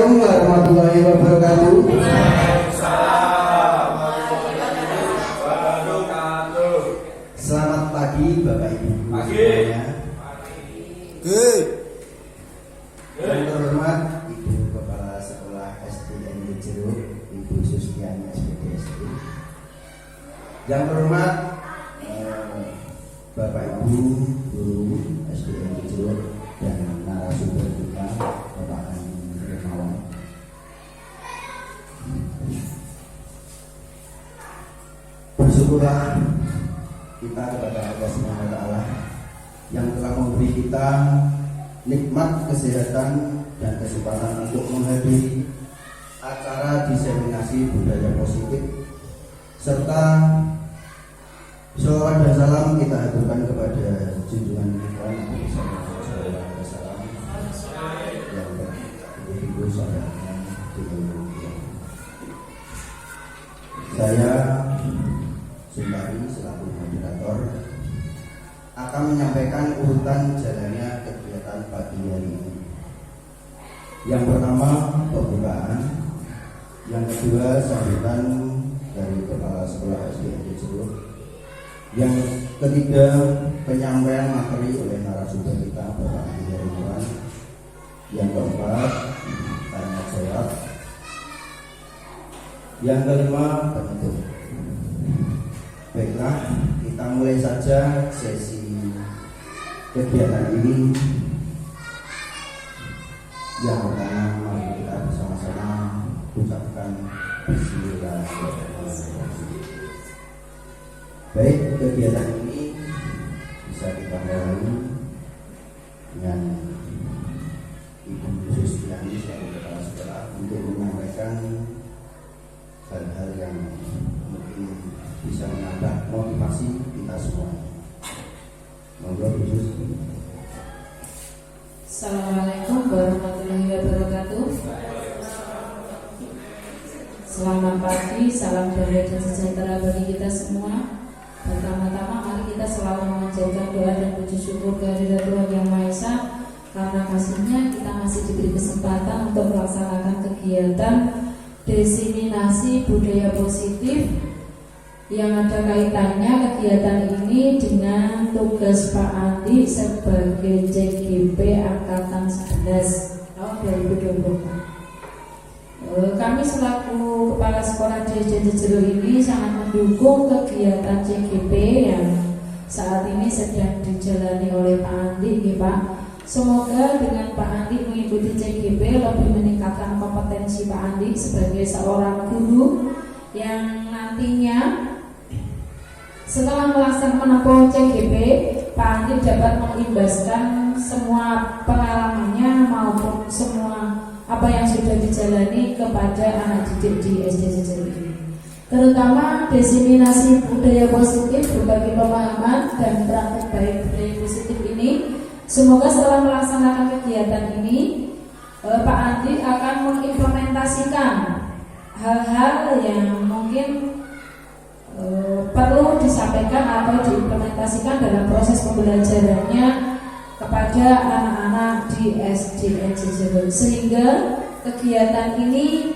Assalamualaikum warahmatullahi wabarakatuh. Selamat pagi Bapak Ibu semuanya. Yang terhormat Ibu Kepala Sekolah SDN Jeruk, Ibu Sustiani SPDSD. Yang terhormat Bapak Ibu Guru SDN Jeruk dan narasumber kita Bapak Hermawan. Bersyukurlah kita kepada Allah Subhanahu wa Ta'ala yang telah memberi kita nikmat kesehatan dan kesempatan untuk menghadiri acara diseminasi budaya positif, serta sholawat dan salam kita haturkan kepada junjungan kita Nabi Sallallahu Alaihi Wasallam yang beribu sahabatnya di dunia. Saya Sumpari selaku moderator akan menyampaikan urutan jalannya kegiatan pagi hari ini. Yang pertama pembukaan, yang kedua sambutan dari Kepala Sekolah SDN Jeruk, yang ketiga penyampaian materi oleh narasumber kita Bapak Hermawan, yang keempat tanya jawab, yang kelima penutup. Baiklah, kita mulai saja sesi kegiatan ini. Yang pertama, mari kita bersama-sama ucapkan Bismillahirrahmanirrahim. Baik, kegiatan ini bisa kita mulai dengan Ibu Sustiani selaku Kepala Sekolah untuk menyampaikan hal-hal yang mungkin bisa menambah motivasi kita semua. Monggo Bu Sus. Assalamualaikum warahmatullahi wabarakatuh. Selamat pagi, salam damai dan sejahtera bagi kita semua. Pertama-tama mari kita selalu memanjatkan doa dan puji syukur kehadirat Tuhan Yang Maha Esa. Karena kasih-Nya kita masih diberi kesempatan untuk melaksanakan kegiatan diseminasi budaya positif yang ada kaitannya kegiatan ini dengan tugas Pak Andi sebagai CGP Angkatan 11 tahun 2024. Kami selaku Kepala Sekolah di SDN Jeruk ini sangat mendukung kegiatan CGP yang saat ini sedang dijalani oleh Pak Andi, Pak. Semoga dengan Pak Andi mengikuti CGP lebih meningkatkan kompetensi Pak Andi sebagai seorang guru yang nantinya setelah melaksanakan menempuh CGP, Pak Andi dapat mengimbaskan semua pengalamannya maupun semua apa yang sudah dijalani kepada anak didik di SDN Jeruk ini. Terutama diseminasi budaya positif, berbagi pemahaman dan praktek baik budaya positif ini. Semoga setelah melaksanakan kegiatan ini, Pak Andi akan mengimplementasikan hal-hal yang mungkin perlu disampaikan atau diimplementasikan dalam proses pembelajarannya kepada anak-anak di SDN Jeruk, sehingga kegiatan ini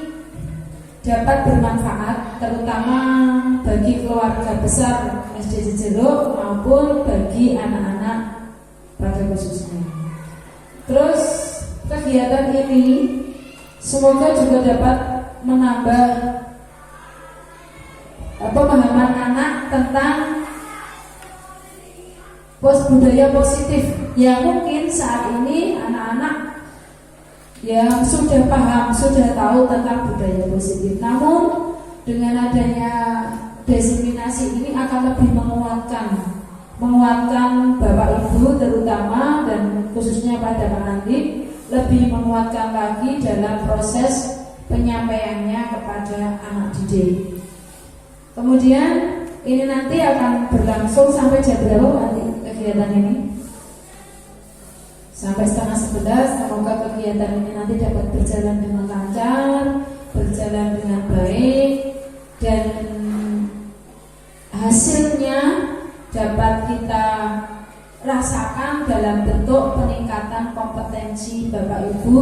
dapat bermanfaat terutama bagi keluarga besar SDN Jeruk maupun bagi anak-anak pada khususnya. Terus kegiatan ini semoga juga dapat menambah pemahaman anak tentang budaya positif yang mungkin saat ini anak-anak yang sudah paham, sudah tahu tentang budaya positif. Namun dengan adanya diseminasi ini akan lebih menguatkan Bapak Ibu terutama dan khususnya pada Pak Andi, lebih menguatkan lagi dalam proses penyampaiannya kepada anak didik. Kemudian ini nanti akan berlangsung sampai jam berapa nanti kegiatan ini? Sampai 10:30. Semoga kegiatan ini nanti dapat berjalan dengan lancar, berjalan dengan baik, dan hasilnya dapat kita rasakan dalam bentuk peningkatan kompetensi Bapak Ibu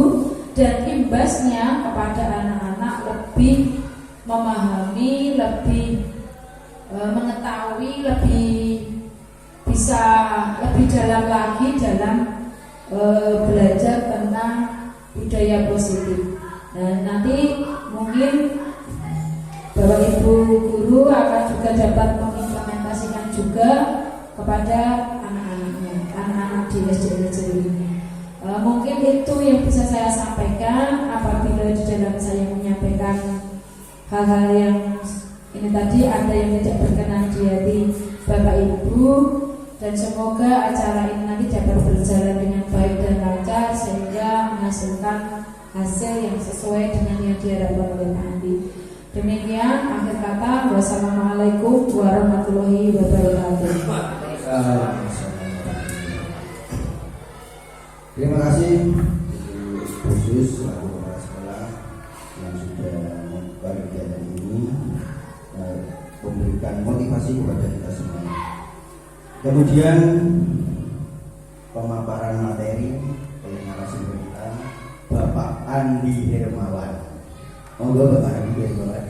dan imbasnya kepada anak-anak lebih memahami, lebih mengetahui, lebih bisa lebih dalam lagi dalam belajar tentang budaya positif. Dan nanti mungkin Bapak Ibu guru akan juga dapat mengimplementasikan juga kepada anak-anaknya, anak-anak di SD ini. Mungkin itu yang bisa saya sampaikan. Apabila di dalam saya menyampaikan hal-hal yang ini tadi ada yang tidak berkenan di hati Bapak Ibu, dan semoga acara ini nanti dapat berjalan dengan baik dan lancar sehingga menghasilkan hasil yang sesuai dengan yang diharapkan oleh Pak Andi. Demikian akhir kata, wassalamualaikum warahmatullahi wabarakatuh. Terima kasih khusus selaku kepala sekolah yang sudah membuka kegiatan ini, memberikan motivasi kepada kita semua. Kemudian pemaparan materi oleh narasumber kita Bapak Andi Hermawan. Monggo Bapak Andi Hermawan.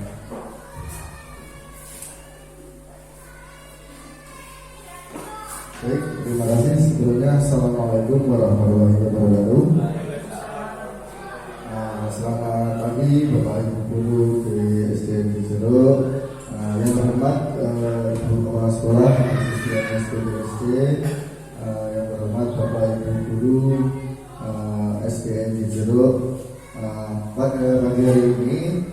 Baik, terima kasih. Sebelumnya Assalamualaikum warahmatullahi wabarakatuh. Selamat pagi Bapak Ibu guru di SD Jero. Yang terhormat Ibu Kepala Sekolah Asisten SD, yang terhormat Bapak Ibu guru SDN Jero. Pada pagi hari ini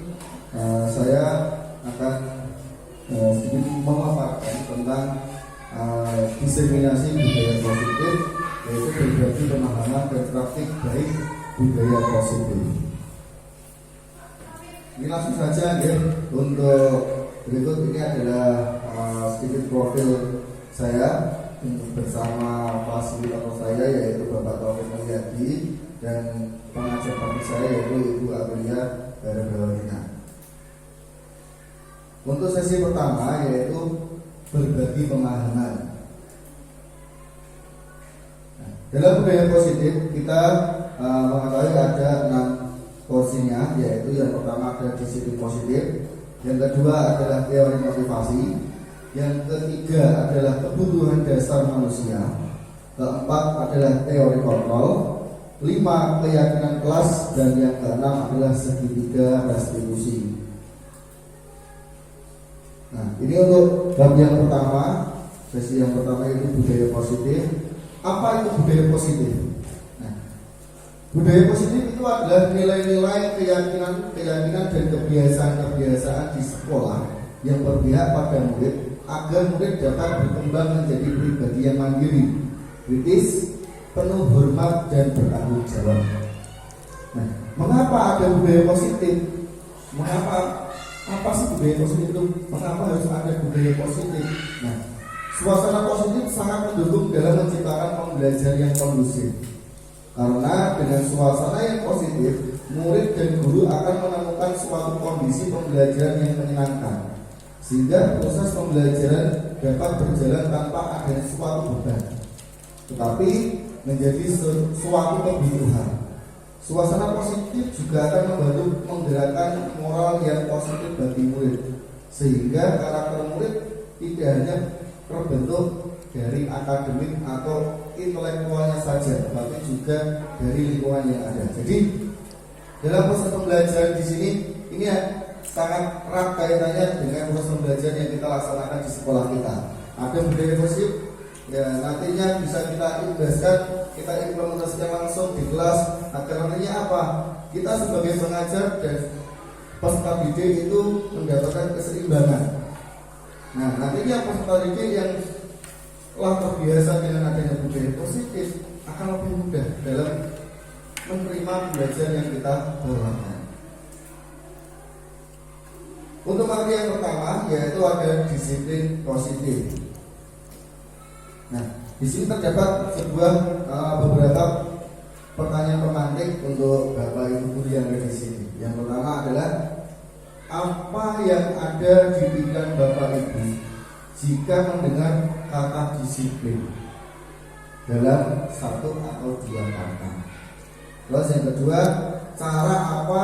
saya akan sedikit memaparkan tentang diseminasi budaya positif, yaitu berbagi pemahaman dan praktik baik budaya positif. Ini langsung saja ya. Untuk berikut ini adalah sedikit profil saya bersama fasilitator saya yaitu Bapak Taufik Mulyadi dan pengajar praktik saya yaitu Ibu Amelia Barabawina. Untuk sesi pertama yaitu berbagi pemahaman. Dalam budaya positif kita mengetahui ada 6 porsinya, yaitu yang pertama ada disiplin positif, yang kedua adalah teori motivasi, yang ketiga adalah kebutuhan dasar manusia, keempat adalah teori kontrol, 5 keyakinan kelas, dan yang keenam adalah segitiga restitusi. Nah, ini untuk bab yang pertama, sesi yang pertama itu budaya positif. Apa itu budaya positif? Nah, budaya positif itu adalah nilai-nilai, keyakinan dan kebiasaan-kebiasaan di sekolah yang berpihak pada murid agar murid dapat berkembang menjadi pribadi yang mandiri, kritis, penuh hormat dan bertanggung jawab. Nah, mengapa ada budaya positif? Apa sih budaya positif itu? Mengapa harus ada budaya positif? Nah, suasana positif sangat mendukung dalam menciptakan pembelajaran yang kondusif. Karena dengan suasana yang positif, murid dan guru akan menemukan suatu kondisi pembelajaran yang menyenangkan, sehingga proses pembelajaran dapat berjalan tanpa adanya suatu beban, tetapi menjadi suatu kebutuhan. Suasana positif juga akan membantu menggerakkan moral yang positif bagi murid, sehingga karakter murid tidak hanya terbentuk dari akademik atau intelektualnya saja, tapi juga dari lingkungan yang ada. Jadi dalam proses pembelajaran di sini ini sangat erat kaitannya dengan proses pembelajaran yang kita laksanakan di sekolah kita. Ada budaya positif, ya nantinya bisa kita imbaskan, kita implementasikan langsung di kelas agar nantinya apa? Kita sebagai pengajar dan peserta didik itu mendapatkan keseimbangan. Nah, nantinya peserta didik yang telah terbiasa dengan adanya budaya positif akan lebih mudah dalam menerima belajar yang kita bawakan. Untuk materi yang pertama yaitu ada disiplin positif. Nah, di sini terdapat beberapa pertanyaan pemantik untuk Bapak Ibu guru yang ada di sini. Yang pertama adalah apa yang ada di pikiran Bapak Ibu jika mendengar kata disiplin dalam 1 atau 2 kata. Terus yang kedua, cara apa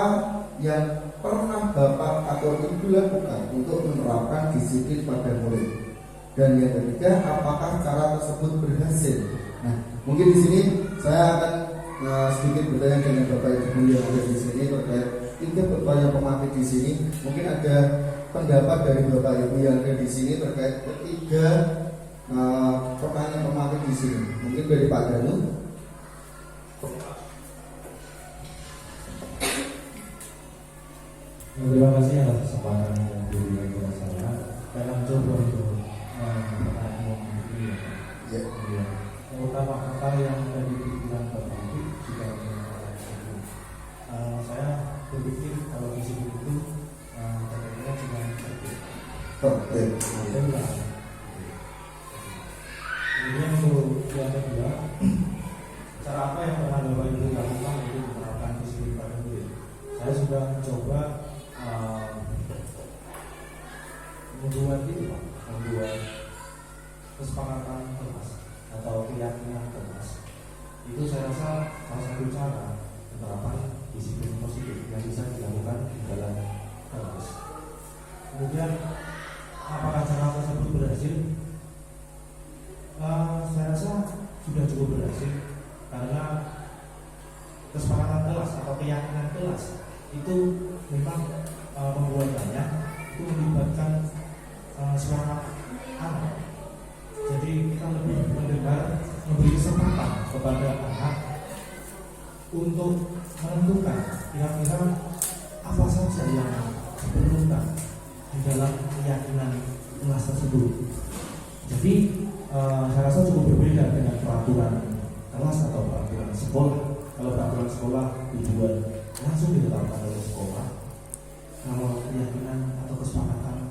yang pernah Bapak atau Ibu lakukan untuk menerapkan disiplin pada murid. Dan yang ketiga, apakah cara tersebut berhasil? Nah, mungkin di sini saya akan sedikit bertanya dengan Bapak Ibu yang ada di sini terkait tiga pertanyaan pemateri di sini. Mungkin ada pendapat dari Bapak Ibu yang ada di sini terkait ketiga pertanyaan pemateri di sini. Mungkin dari Pak Danu. Terima kasih atas kesempatan yang diberikan kepada saya. Saya akan coba untuk bertanya ini. Ya. Terutama apa yang tadi dibilang Bapak Ibu juga mengenai itu. Saya berpikir kalau di sini itu kira-kira cuma tertib. Kemudian untuk yang kedua, cara apa yang pernah Bapak Ibu lakukan untuk menerapkan disiplin pada murid? Saya sudah mencoba membuat kesepakatan kelas atau keyakinan kelas. Itu saya rasa salah satu cara penerapan disiplin positif yang bisa dilakukan di dalam kelas. Kemudian apakah cara tersebut berhasil? Saya rasa sudah cukup berhasil karena kesepakatan kelas atau keyakinan kelas itu memang membuatnya itu melibatkan suara anak. Jadi kita lebih mendengar, memberi kesempatan kepada anak untuk menentukan kira-kira apa saja yang diperlukan di dalam keyakinan kelas tersebut. Jadi saya rasa cukup berbeda dengan peraturan kelas atau peraturan sekolah. Kalau peraturan sekolah dibuat langsung ditetapkan oleh sekolah, kalau keyakinan atau kesepakatan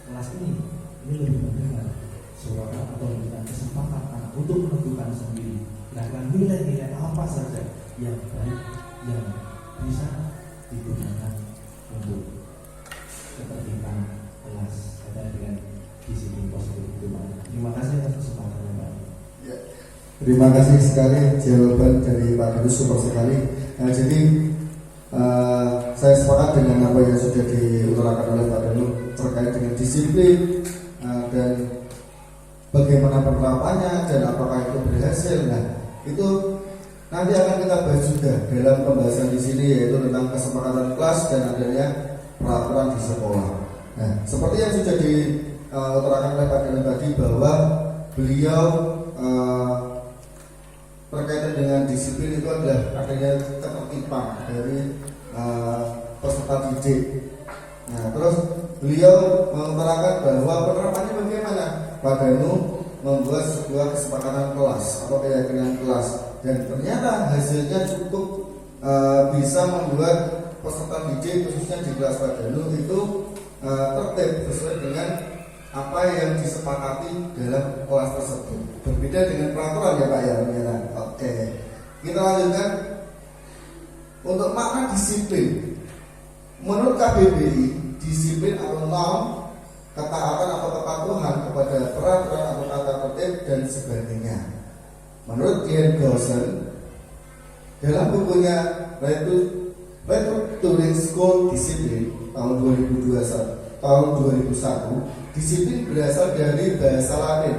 kelas ini lebih mendengar suara atau memberikan kesempatan anak untuk menentukan sendiri dan nilai-nilai apa saja yang baik yang bisa digunakan untuk ketertiban kelas dan dengan disiplin positif itu. Terima kasih atas kesempatannya Pak. Ya. Terima kasih sekali jawaban dari Pak Danu, super sekali. Nah, jadi saya sepakat dengan apa yang sudah diutarakan oleh Pak Danu terkait dengan disiplin dan bagaimana penerapannya dan apakah itu berhasil. Nah, itu nanti akan kita bahas juga dalam pembahasan di sini, yaitu tentang kesepakatan kelas dan adanya peraturan di sekolah. Nah, seperti yang sudah diutarakan oleh Pak Danu tadi bahwa beliau berkaitan dengan disiplin itu adalah adanya ketertiban dari peserta didik. Nah, terus beliau mengutarakan bahwa penerapannya bagaimana. Pak Danu membuat sebuah kesepakatan kelas atau keyakinan kelas, dan ternyata hasilnya cukup bisa membuat peserta didik khususnya di kelas Pak Danu itu tertib sesuai dengan apa yang disepakati dalam kelas tersebut. Berbeda dengan peraturan ya Pak ya. Oke. Kita lanjutkan untuk makna disiplin. Menurut KBBI, disiplin atau norm, ketaatan atau kepatuhan kepada peraturan atau tata tertib dan sebagainya. Menurut Dian Gausen dalam bukunya Returning School Discipline tahun 2001, disiplin berasal dari bahasa Latin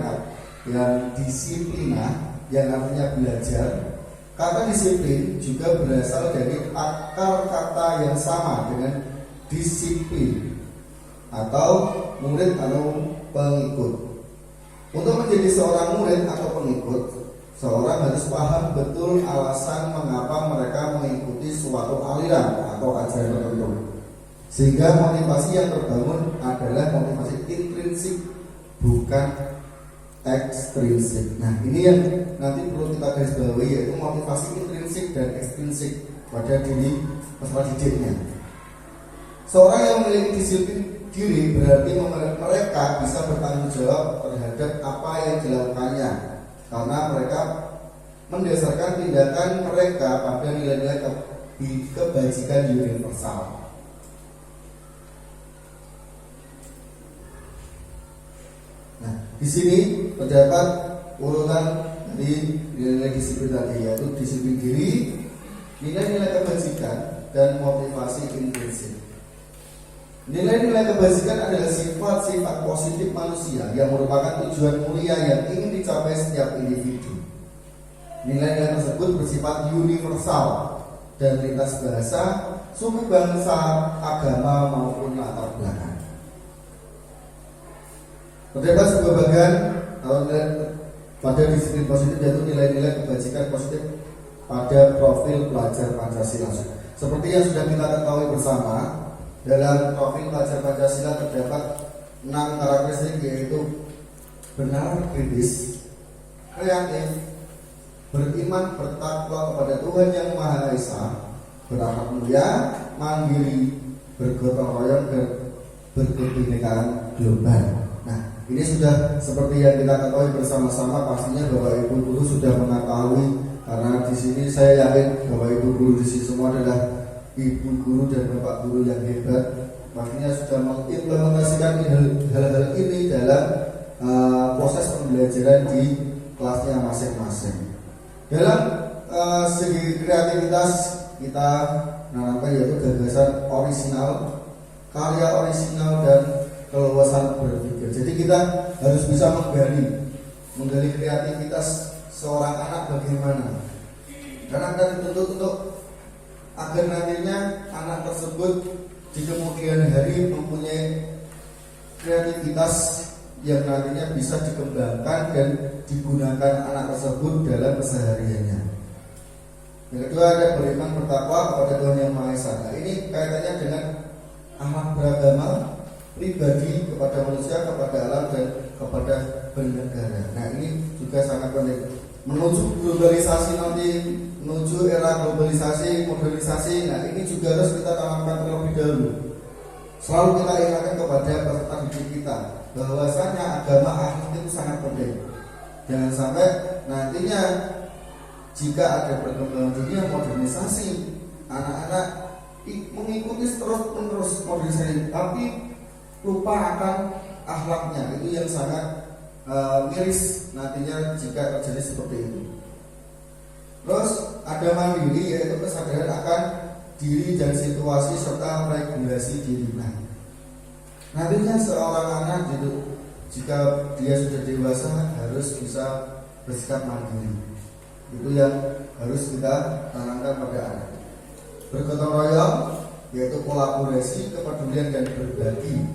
yang disiplina, yang artinya belajar. Kata disiplin juga berasal dari akar kata yang sama dengan disiplin atau murid atau pengikut. Untuk menjadi seorang murid atau pengikut, seorang harus paham betul alasan mengapa mereka mengikuti suatu aliran atau ajaran tertentu, sehingga motivasi yang terbangun adalah motivasi intrinsik, bukan ekstrinsik. Nah, ini yang nanti perlu kita garis bawahi, yaitu motivasi intrinsik dan ekstrinsik pada diri peserta didiknya. Seorang yang memiliki disiplin diri berarti mereka bisa bertanggung jawab terhadap apa yang dilakukannya, karena mereka mendasarkan tindakan mereka pada nilai-nilai kebajikan universal. Nah, di sini terdapat urutan dari nilai-nilai disiplin tadi, yaitu disiplin diri, nilai-nilai kebajikan, dan motivasi intrinsik. Nilai-nilai kebajikan adalah sifat-sifat positif manusia yang merupakan tujuan mulia yang ingin dicapai setiap individu. Nilai-nilai tersebut bersifat universal dan lintas bahasa, suku bangsa, agama maupun latar belakang. Terdapat sebuah bagian pada disiplin positif yaitu nilai-nilai kebajikan positif pada profil pelajar Pancasila. Seperti yang sudah kita ketahui bersama, dalam profil pelajar Pancasila terdapat 6 karakteristik yaitu benar, kritis, kreatif, beriman, bertakwa kepada Tuhan Yang Maha Esa, berakhlak mulia, mandiri, bergotong royong, dan berkebinekaan global. Nah, ini sudah seperti yang kita ketahui bersama-sama, pastinya Bapak Ibu guru sudah mengetahui, karena di sini saya yakin Bapak Ibu guru di sini semua adalah ibu guru dan bapak guru yang hebat, pastinya sudah mengimplementasikan hal-hal ini dalam proses pembelajaran di kelasnya masing-masing. Dalam segi kreativitas kita menanamkan yaitu gagasan orisinal, karya orisinal dan keleluasan berpikir. Jadi kita harus bisa menggali kreativitas seorang anak bagaimana. Karena kita dituntut untuk agar nantinya anak tersebut di kemudian hari mempunyai kreativitas yang nantinya bisa dikembangkan dan digunakan anak tersebut dalam kesehariannya. Yang kedua ada beriman, bertakwa kepada Tuhan Yang Maha Esa. Nah, ini kaitannya dengan akhlak beragama pribadi kepada manusia, kepada alam dan kepada bernegara. Nah, ini juga sangat penting. Menuju globalisasi nanti, menuju era globalisasi, modernisasi. Nah, ini juga harus kita tanamkan terlebih dahulu. Selalu kita ingatkan kepada peserta didik kita bahwasanya agama akhlak itu sangat penting. Jangan sampai nantinya jika ada perkembangan dunia modernisasi, anak-anak mengikuti terus-menerus modernisasi, tapi lupa akan akhlaknya. Itu yang sangat miris nantinya jika terjadi seperti itu. Terus ada mandiri, yaitu kesadaran akan diri dan situasi serta regulasi diri. Nah, nantinya seorang anak gitu, jika dia sudah dewasa harus bisa bersikap mandiri. Itu yang harus kita tanamkan pada anak. Bergotong royong, yaitu kolaborasi, kepedulian dan berbagi.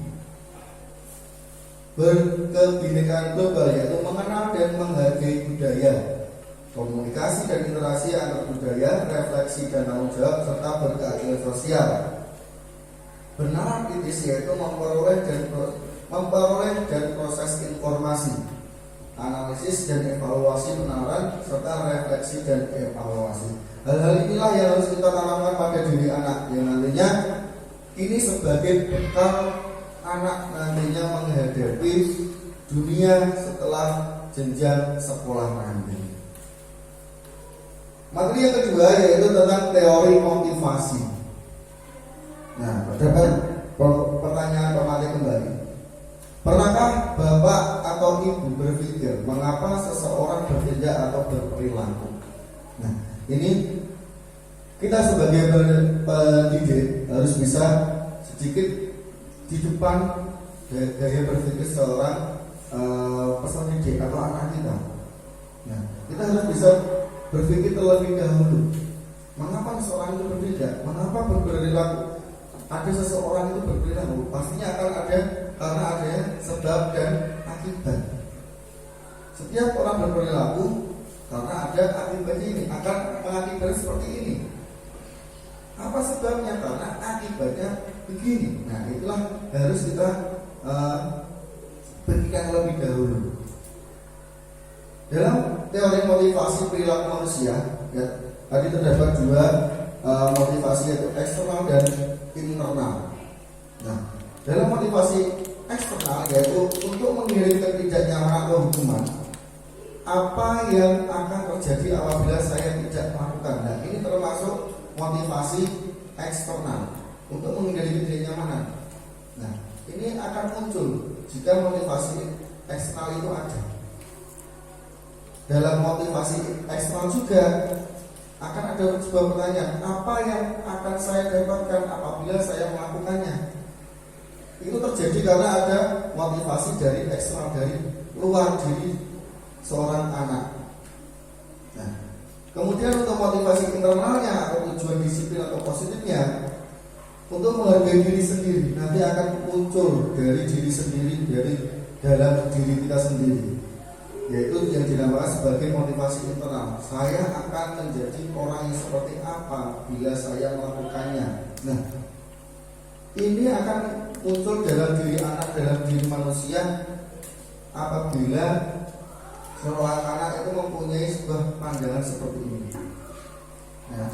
Berkebinekaan global, yaitu mengenal dan menghargai budaya, komunikasi dan interaksi antar budaya, refleksi dan tanggung jawab, serta berkeadilan sosial. Benar kritis, yaitu memperoleh dan proses informasi, analisis dan evaluasi penawaran, serta refleksi dan evaluasi. Hal-hal inilah yang harus kita tanamkan pada diri anak, yang nantinya ini sebagai bekal anak nantinya menghadapi dunia setelah jenjang sekolah nanti. Materi yang kedua yaitu tentang teori motivasi. Nah, terdapat pertanyaan pematik kembali. Pernahkah Bapak atau Ibu berpikir mengapa seseorang bertindak atau berperilaku? Nah, ini kita sebagai pendidik harus bisa sedikit di depan gaya berpikir seorang peserta didik atau anak kita. Nah, kita harus bisa berpikir terlebih dahulu. Mengapa seseorang itu berbeda? Mengapa berperilaku? Ada seseorang itu berperilaku, pastinya akan ada karena ada sebab dan akibat. Setiap orang berperilaku karena ada akibatnya ini, akan mengakibatkan seperti ini. Apa sebabnya? Karena akibatnya begini. Nah, itulah harus kita pikirkan lebih dahulu. Dalam teori motivasi perilaku manusia, ya, tadi terdapat dua motivasi, yaitu eksternal dan internal. Nah, dalam motivasi eksternal yaitu untuk menghilangkan ketidaknyamanan atau hukuman, apa yang akan terjadi apabila saya tidak melakukan. Nah, ini termasuk motivasi eksternal untuk menghindari ketidaknyamanan. Nah, ini akan muncul jika motivasi eksternal itu ada. Dalam motivasi eksternal juga akan ada sebuah pertanyaan, apa yang akan saya dapatkan apabila saya melakukannya? Itu terjadi karena ada motivasi dari eksternal, dari luar diri seorang anak. Nah, kemudian untuk motivasi internalnya atau tujuan disiplin atau positifnya, untuk menghargai diri sendiri, nanti akan muncul dari diri sendiri, dari dalam diri kita sendiri, yaitu yang dinamakan sebagai motivasi internal. Saya akan menjadi orang yang seperti apa bila saya melakukannya. Nah, ini akan muncul dalam diri anak, dalam diri manusia apabila seorang anak itu mempunyai sebuah pandangan seperti ini. Nah,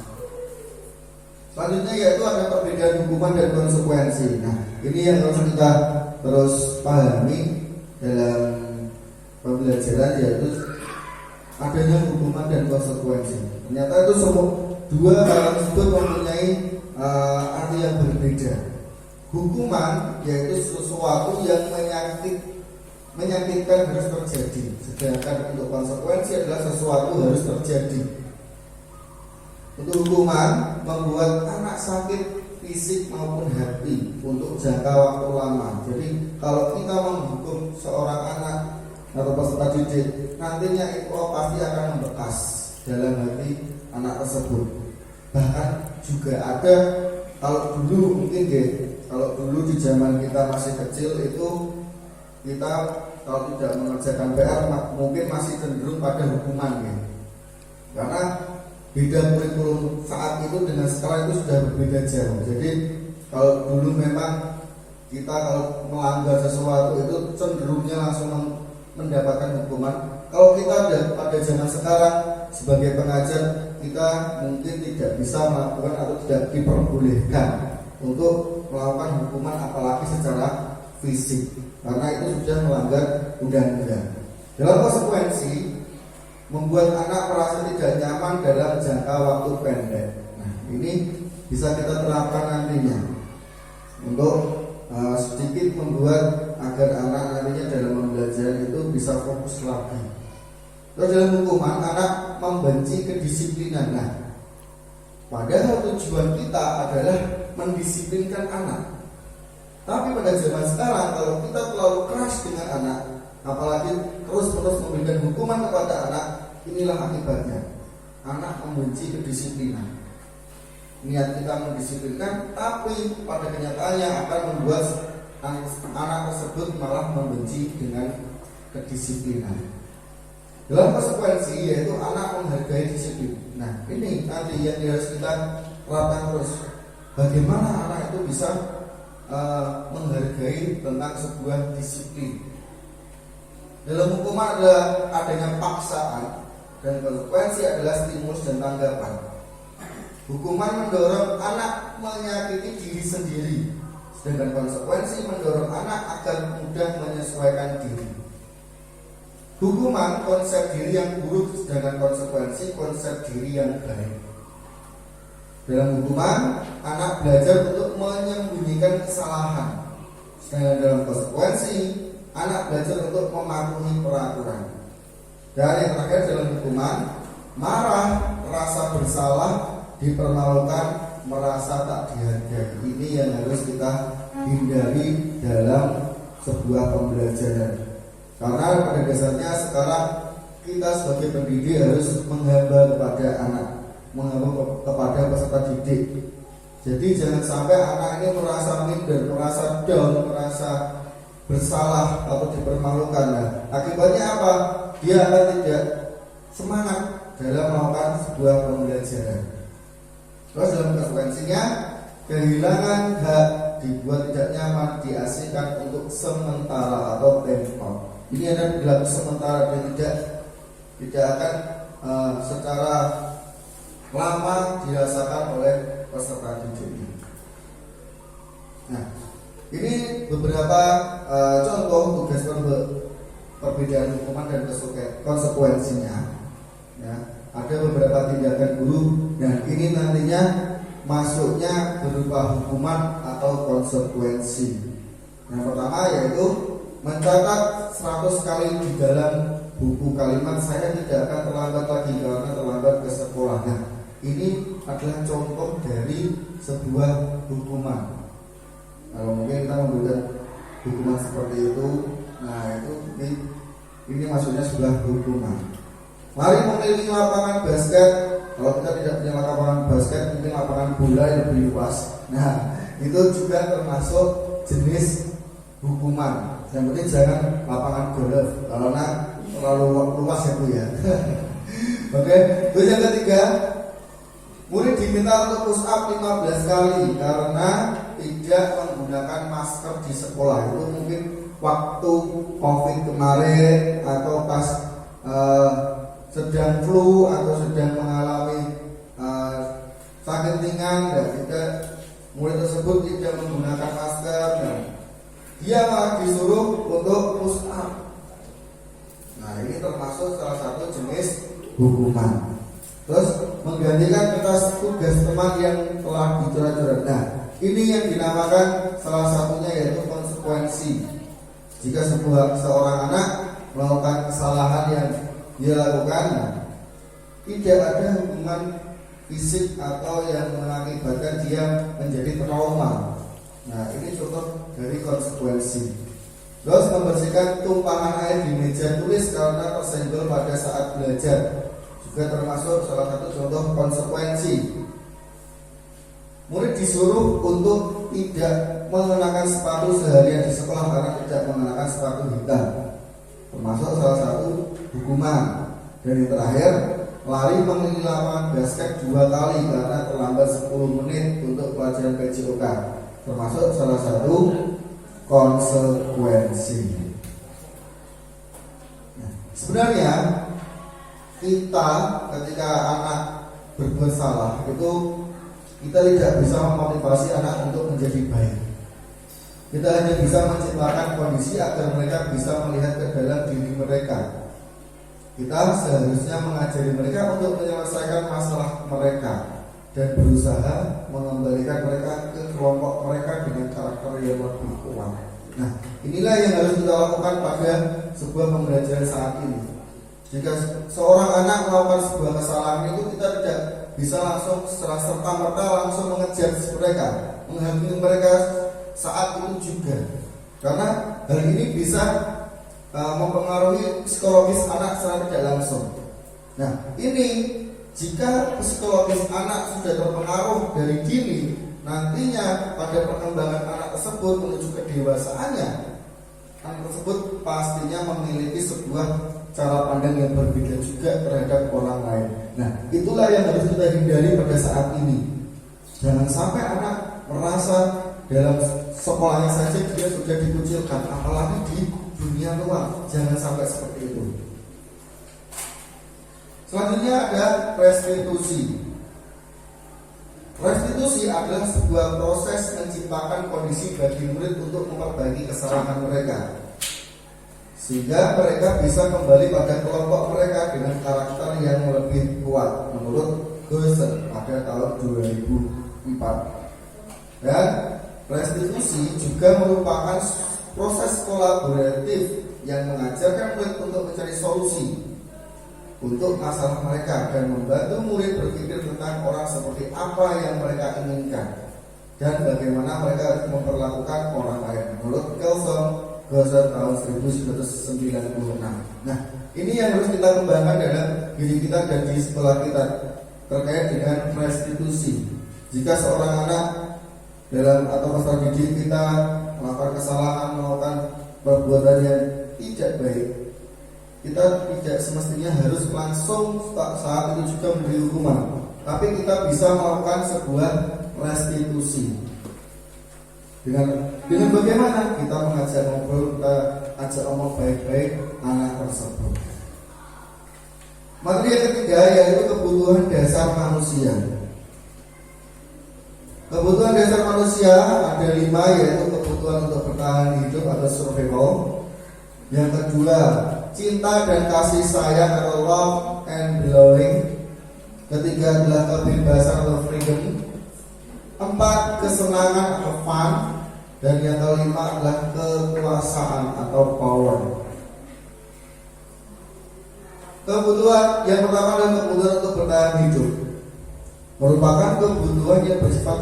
selanjutnya yaitu ada perbedaan hukuman dan konsekuensi. Nah, ini yang harus kita terus pahami dalam pembelajaran, yaitu adanya hukuman dan konsekuensi. Ternyata itu semua dua hal tersebut mempunyai arti yang berbeda. Hukuman yaitu sesuatu yang menyakitkan harus terjadi, sedangkan untuk konsekuensi adalah sesuatu harus terjadi. Untuk hukuman membuat anak sakit fisik maupun hati untuk jangka waktu lama. Jadi kalau kita menghukum seorang anak atau peserta didik, nantinya itu pasti akan membekas dalam hati anak tersebut. Bahkan juga ada, kalau dulu mungkin kalau dulu di zaman kita masih kecil itu kita kalau tidak mengerjakan PR mungkin masih cenderung pada hukuman ya. Karena beda kurikulum saat itu dengan sekarang itu sudah berbeda jauh. Jadi kalau dulu memang kita kalau melanggar sesuatu itu cenderungnya langsung mendapatkan hukuman. Kalau kita ada pada zaman sekarang sebagai pengajar, kita mungkin tidak bisa melakukan atau tidak diperbolehkan untuk melakukan hukuman apalagi secara fisik, karena itu sudah melanggar undang-undang. Dalam konsekuensi membuat anak merasa tidak nyaman dalam jangka waktu pendek. Nah, ini bisa kita terapkan nantinya untuk sedikit membuat agar anak nantinya dalam pembelajaran itu bisa fokus lagi. Terus dalam hukuman anak membenci kedisiplinan. Nah, padahal tujuan kita adalah mendisiplinkan anak. Tapi pada zaman sekarang kalau kita terlalu keras dengan anak, apalagi terus-terus memberikan hukuman kepada anak, inilah akibatnya. Anak membenci kedisiplinan. Niat kita mendisiplinkan, tapi pada kenyataannya akan membuat anak tersebut malah membenci dengan kedisiplinan. Dalam konsekuensi yaitu anak menghargai disiplin. Nah, ini nanti yang harus kita terapkan terus. Bagaimana anak itu bisa menghargai tentang sebuah disiplin. Dalam hukuman adalah adanya paksaan, dan konsekuensi adalah stimulus dan tanggapan. Hukuman mendorong anak menyakiti diri sendiri, sedangkan konsekuensi mendorong anak agar mudah menyesuaikan diri. Hukuman konsep diri yang buruk, sedangkan konsekuensi konsep diri yang baik. Dalam hukuman, anak belajar untuk menyembunyikan kesalahan, sedangkan dalam konsekuensi anak belajar untuk mematuhi peraturan. Dan yang terakhir dalam hukuman, marah, rasa bersalah, dipermalukan, merasa tak dihargai. Ini yang harus kita hindari dalam sebuah pembelajaran. Karena pada dasarnya sekarang kita sebagai pendidik harus menghamba kepada anak, menghamba kepada peserta didik. Jadi jangan sampai anak ini merasa minder, merasa down, merasa bersalah atau dipermalukan. Nah, akibatnya apa? Dia akan tidak semangat dalam melakukan sebuah pembelajaran. Terus dalam konsekuensinya, kehilangan hak, dibuat tidak nyaman, diasingkan untuk sementara atau tempoh. Ini adalah berlaku sementara dan tidak akan secara lama dirasakan oleh peserta didik. Nah, ini beberapa contoh tugas perbedaan hukuman dan konsekuensinya. Ya, ada beberapa tindakan guru dan ini nantinya masuknya berupa hukuman atau konsekuensi. Yang pertama yaitu mencatat 100 kali di dalam buku kalimat saya tidak akan terlambat lagi karena terlambat ke sekolah. Nah, ini adalah contoh dari sebuah hukuman. Kalau mungkin kita memberikan hukuman seperti itu, nah itu ini maksudnya sebuah hukuman. Mari memilih lapangan basket. Kalau kita tidak punya lapangan basket, mungkin lapangan bola yang lebih luas. Nah, itu juga termasuk jenis hukuman. Yang penting jangan lapangan golf, karena terlalu luas ya Bu ya. Oke, terus yang ketiga, murid diminta untuk push up 15 kali karena tidak menggunakan masker di sekolah. Itu mungkin waktu COVID kemarin atau pas sedang flu atau sedang mengalami sakit ringan, dan tidak murid tersebut tidak menggunakan masker, dan dia malah disuruh untuk push up. Nah, ini termasuk salah satu jenis hukuman. Terus menggantikan kertas tugas teman yang telah dicoret-coret. Nah, ini yang dinamakan salah satunya yaitu konsekuensi. Jika seorang anak melakukan kesalahan yang dia lakukan, tidak ada hukuman fisik atau yang mengakibatkan dia menjadi trauma. Nah, ini contoh dari konsekuensi. Terus membersihkan tumpahan air di meja tulis karena tersenggol pada saat belajar, juga termasuk salah satu contoh konsekuensi. Murid disuruh untuk tidak mengenakan sepatu seharian di sekolah karena tidak mengenakan sepatu hitam, termasuk salah satu hukuman. Dan yang terakhir, lari mengelilingi lapangan basket 2 kali karena terlambat 10 menit untuk pelajaran PJOK, termasuk salah satu konsekuensi. Nah, sebenarnya kita ketika anak berbuat salah itu kita tidak bisa memotivasi anak untuk menjadi baik. Kita hanya bisa menciptakan kondisi agar mereka bisa melihat ke dalam diri mereka. Kita seharusnya mengajari mereka untuk menyelesaikan masalah mereka dan berusaha mengembalikan mereka ke kelompok mereka dengan karakter yang lebih kuat. Nah, inilah yang harus kita lakukan pada sebuah pembelajaran saat ini. Jika seorang anak melakukan sebuah kesalahan itu, kita tidak bisa langsung secara serta-merta langsung mengejar mereka, menghakimi mereka saat itu juga, karena hal ini bisa mempengaruhi psikologis anak secara tidak langsung. Nah, ini jika psikologis anak sudah terpengaruh dari dini, nantinya pada perkembangan anak tersebut menuju kedewasaannya, anak tersebut pastinya memiliki sebuah cara pandang yang berbeda juga terhadap orang lain. Nah, itulah yang harus kita hindari pada saat ini. Jangan sampai anak merasa dalam sekolahnya saja dia sudah dikucilkan, apalagi di dunia luar. Jangan sampai seperti itu. Selanjutnya ada restitusi. Restitusi adalah sebuah proses menciptakan kondisi bagi murid untuk memperbaiki kesalahan mereka, sehingga mereka bisa kembali pada kelompok mereka dengan karakter yang lebih kuat menurut Goethe pada tahun 2004. Dan restitusi juga merupakan proses kolaboratif yang mengajarkan murid untuk mencari solusi untuk masalah mereka dan membantu murid berpikir tentang orang seperti apa yang mereka inginkan dan bagaimana mereka harus memperlakukan orang lain menurut Kelson Goethe tahun 1996. Nah, ini yang harus kita kembangkan dalam diri kita dan di sekolah kita terkait dengan restitusi. Jika seorang anak dalam atau peserta didik kita melakukan kesalahan, melakukan perbuatan yang tidak baik, kita tidak semestinya harus langsung saat itu juga memberi hukuman, tapi kita bisa melakukan sebuah restitusi. Dengan bagaimana kita mengajak ngobrol, kita ajak ngomong baik-baik anak tersebut. Materi yang ketiga yaitu kebutuhan dasar manusia. Kebutuhan dasar manusia ada 5, yaitu kebutuhan untuk bertahan hidup atau survival. Yang kedua, cinta dan kasih sayang atau love and belonging. Ketiga adalah kebebasan atau freedom. 4, kesenangan atau fun. Dan yang kelima adalah kekuasaan atau power. Kebutuhan yang pertama adalah kebutuhan untuk bertahan hidup. merupakan kebutuhan yang bersifat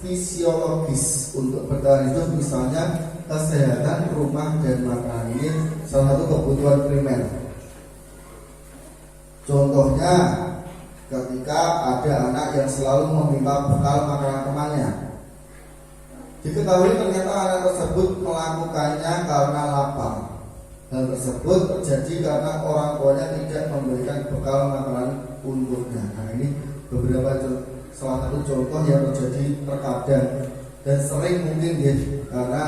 fisiologis untuk bertahan hidup, misalnya kesehatan, rumah, dan makanan. Ini salah satu kebutuhan primer. Contohnya ketika ada anak yang selalu meminta bekal makanan temannya, diketahui ternyata anak tersebut melakukannya karena lapar. Hal tersebut terjadi karena orang tuanya tidak memberikan bekal makanan untuknya. Nah, ini beberapa salah satu contoh yang terjadi terkadang dan sering mungkin ya, karena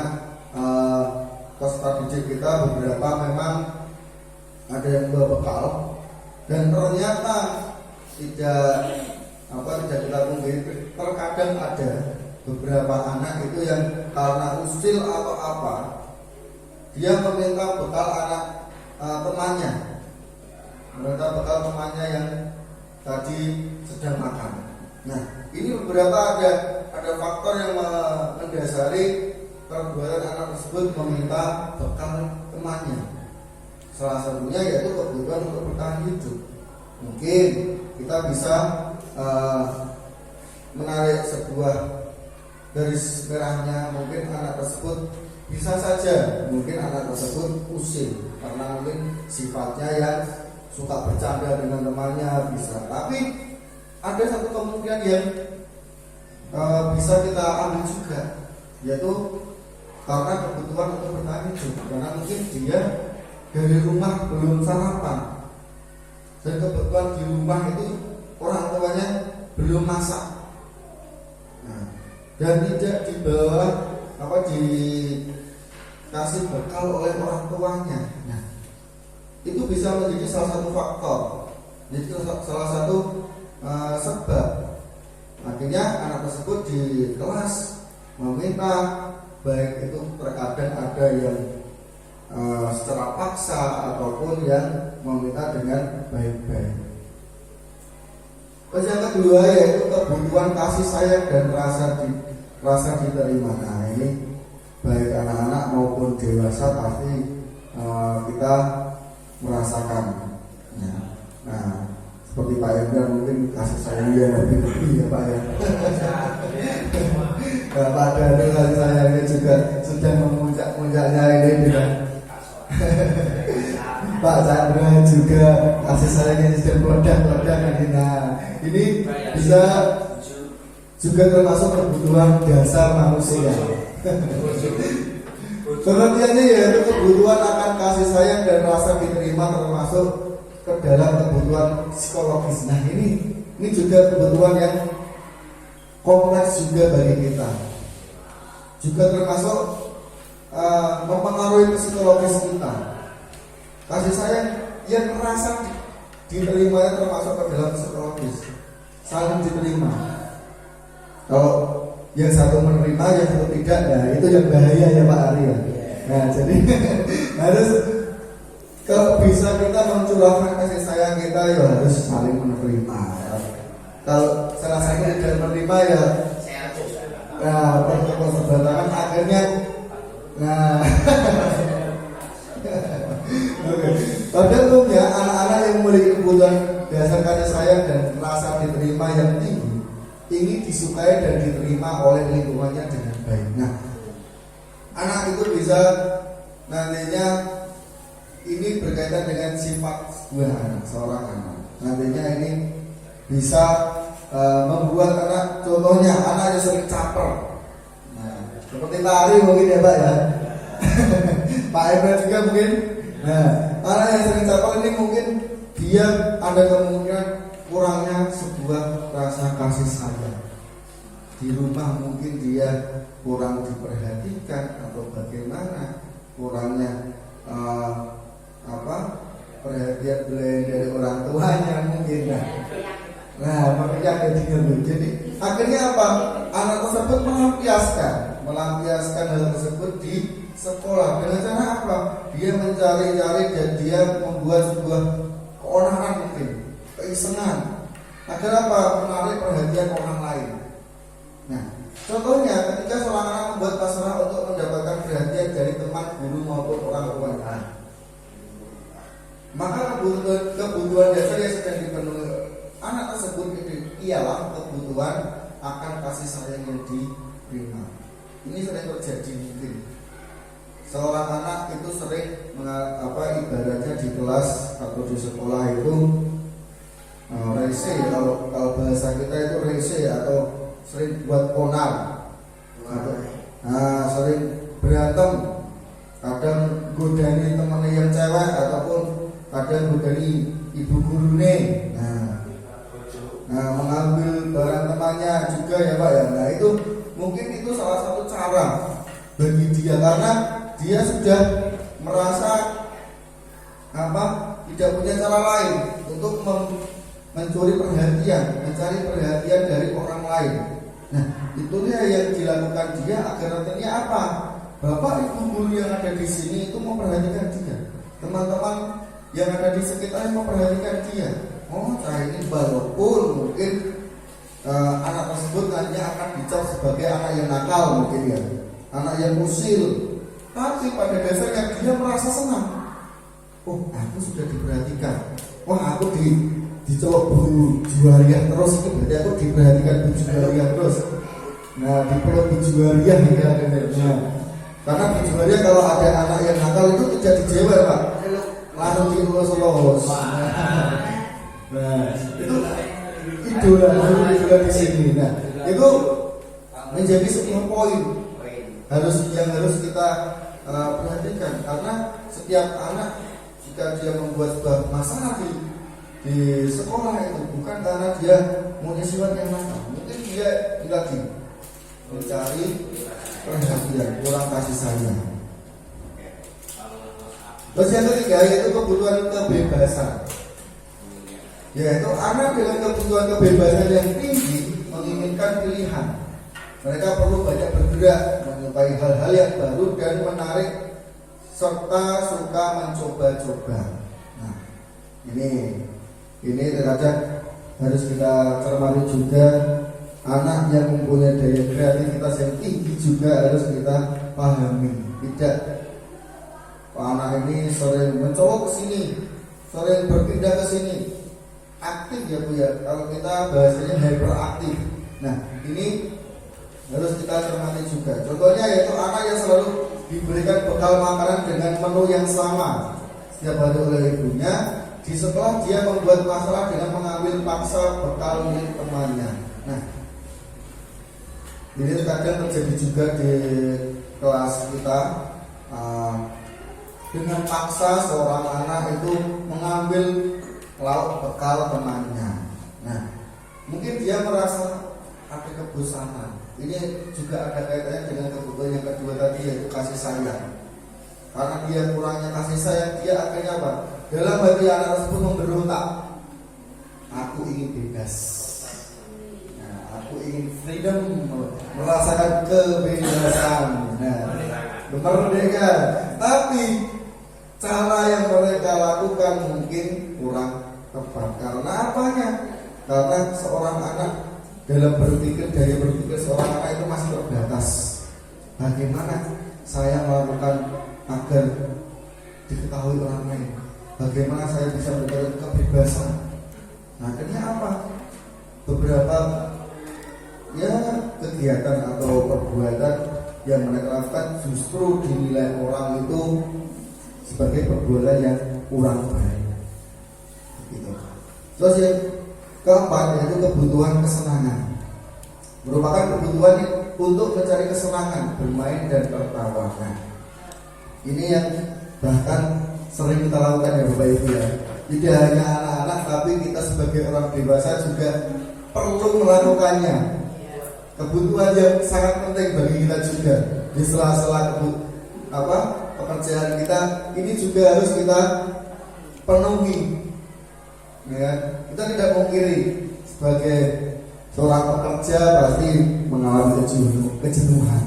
peserta didik kita beberapa memang ada yang berbekal dan ternyata tidak kita pungkiri, terkadang ada beberapa anak itu yang karena usil atau apa, dia meminta bekal anak temannya, meminta bekal temannya yang tadi sedang makan. Nah, ini beberapa ada faktor yang mendasari perbuatan anak tersebut meminta bekal temannya. Salah satunya yaitu kebutuhan untuk bertahan hidup. Mungkin kita bisa menarik sebuah garis merahnya, mungkin anak tersebut bisa saja mungkin anak tersebut usil karena mungkin sifatnya yang suka bercanda dengan temannya, bisa. Tapi ada satu kemungkinan yang bisa kita ambil juga, yaitu karena kebutuhan untuk bertahan hidup, karena mungkin dia dari rumah belum sarapan dan kebetulan di rumah itu orang tuanya belum masak, nah, dan tidak dibawa dikasih bekal oleh orang tuanya. Nah, itu bisa menjadi salah satu faktor, jadi salah satu sebab akhirnya anak tersebut di kelas meminta, baik itu terkadang ada yang secara paksa ataupun yang meminta dengan baik-baik. Terus yang kedua yaitu kebutuhan kasih sayang dan rasa diterima. Nah, ini baik anak-anak maupun dewasa pasti kita merasakan. Nah, seperti Pak Hendra mungkin kasih sayangnya lebih ya Pak ya. Pak Danu kasih sayangnya juga sudah memuncak-muncaknya ini dengan Pak Chandra juga kasih sayangnya sudah meledak-meledak. Nah, ini bisa juga termasuk kebutuhan dasar manusia. Pengertiannya yaitu kebutuhan akan kasih sayang dan rasa diterima, termasuk ke dalam kebutuhan psikologis. Nah, ini juga kebutuhan yang kompleks juga bagi kita, juga termasuk mempengaruhi psikologis kita. Kasih sayang yang merasa diterima termasuk ke dalam psikologis, saling diterima. Kalau yang satu menerima, yang satu tidak, nah itu yang bahaya ya Pak Arya. Nah, jadi harus kalau bisa kita mencurahkan kasih sayang kita ya harus saling menerima. Kalau salah satu tidak menerima ya, nah persebaran akhirnya, nah Padahal umumnya anak-anak yang memiliki kebutuhan dasar kasih sayang dan rasa diterima yang tinggi ingin disukai dan diterima oleh lingkungannya dengan baik. Nah, anak itu bisa nantinya ini berkaitan dengan sifat sebuah anak, seorang anak. Nantinya ini bisa membuat anak, contohnya anak yang sering caper. Nah, seperti Pak Ari mungkin ya Pak ya. Pak Ebra juga mungkin. Nah, anak yang sering caper ini mungkin dia ada kemungkinan kurangnya sebuah rasa kasih sayang. Di rumah mungkin dia kurang diperhatikan atau bagaimana, kurangnya perhatian dari orang tuanya mungkin. Nah, makanya ada dulu. Jadi akhirnya apa? Anak tersebut melampiaskan hal tersebut di sekolah dengan cara apa? Dia mencari-cari dan dia membuat sebuah keonaran mungkin, keisengan agar apa? Menarik perhatian orang lain. Nah, contohnya ketika seorang anak membuat pasrah untuk mendapatkan perhatian dari teman, guru maupun orang tuanya, maka kebutuhan dasar yang sedang dipenuhi anak tersebut ialah kebutuhan akan kasih sayang yang diterima. Ini sering terjadi mungkin. Seorang anak itu sering ibaratnya di kelas atau di sekolah itu rese, kalau bahasa kita itu rese atau sering buat onar, sering berantem, kadang godani temannya yang cewek ataupun kadang godani ibu gurune, mengambil barang temannya juga ya Pak ya. Nah itu mungkin itu salah satu cara bagi dia, karena dia sudah merasa tidak punya cara lain untuk mencuri perhatian, mencari perhatian dari orang lain. Nah, itulah yang dilakukan dia agar nantinya apa? Bapak ibu guru yang ada di sini itu memperhatikan dia, teman-teman yang ada di sekitarnya memperhatikan dia. Oh, saya ini walaupun mungkin anak tersebut nantinya akan dicap sebagai anak yang nakal mungkin ya, anak yang usil, tapi pada dasarnya dia merasa senang. Oh, aku sudah diperhatikan. Wah, aku dicolok Bu Juwariah terus, itu berarti aku diperhatikan Bu Juwariah terus. Nah, dipeluk Bu Juwariah ya katanya. Karena Bu Juwariah kalau ada anak yang nakal itu tidak dijewer Pak, langsung dielus-elus. Nah, itu idola di sini. Nah, itu menjadi sebuah poin yang harus kita perhatikan, karena setiap anak jika dia membuat sebuah masalah di sekolah itu bukan karena dia punya sifat yang nakal, mungkin dia lagi mencari perhatian, kurang kasih sayang. Terus yang ketiga yaitu kebutuhan kebebasan, yaitu anak dengan kebutuhan kebebasan yang tinggi menginginkan pilihan. Mereka perlu banyak bergerak, menyukai hal-hal yang baru dan menarik, serta suka mencoba-coba. Nah, ini terkadang harus kita cermati juga. Anak yang mempunyai daya kreativitas yang tinggi juga harus kita pahami. Tidak, anak ini sering mencolok ke sini, sering berpindah ke sini, aktif ya Bu ya. Kalau kita bahasanya hyperaktif. Nah, ini harus kita cermati juga. Contohnya yaitu anak yang selalu diberikan bekal makanan dengan menu yang sama setiap hari oleh ibunya. Di sekolah dia membuat masalah dengan mengambil paksa bekal milik temannya. Nah, ini kadang terjadi juga di kelas kita. Dengan paksa seorang anak itu mengambil lauk bekal temannya. Nah, mungkin dia merasa ada kebosanan. Ini juga ada kaitannya dengan kebutuhan yang kedua tadi, yaitu kasih sayang. Karena dia kurangnya kasih sayang, dia akhirnya apa? Dalam hati anak tersebut memberontak. Aku ingin bebas. Nah, aku ingin freedom, merasakan kebebasan. Nah, merdeka. Tapi cara yang mereka lakukan mungkin kurang tepat. Karena apanya? Karena seorang anak dalam daya berpikir seorang anak itu masih terbatas. Bagaimana saya melakukan agar diketahui orang lain? Bagaimana saya bisa mendapatkan kebebasan? Nah, akhirnya apa? Beberapa kegiatan atau perbuatan yang mereka lakukan justru dinilai orang itu sebagai perbuatan yang kurang baik. Gitu. Terus yang keempat yaitu kebutuhan kesenangan, merupakan kebutuhan untuk mencari kesenangan, bermain dan tertawa. Nah, ini yang bahkan sering kita lakukan ya Bapak Ibu ya. Tidak hanya anak-anak, tapi kita sebagai orang dewasa juga perlu melakukannya. Kebutuhan yang sangat penting bagi kita juga di sela-sela pekerjaan kita, ini juga harus kita penuhi. Ya, kita tidak mungkiri sebagai seorang pekerja pasti mengalami kejenuhan.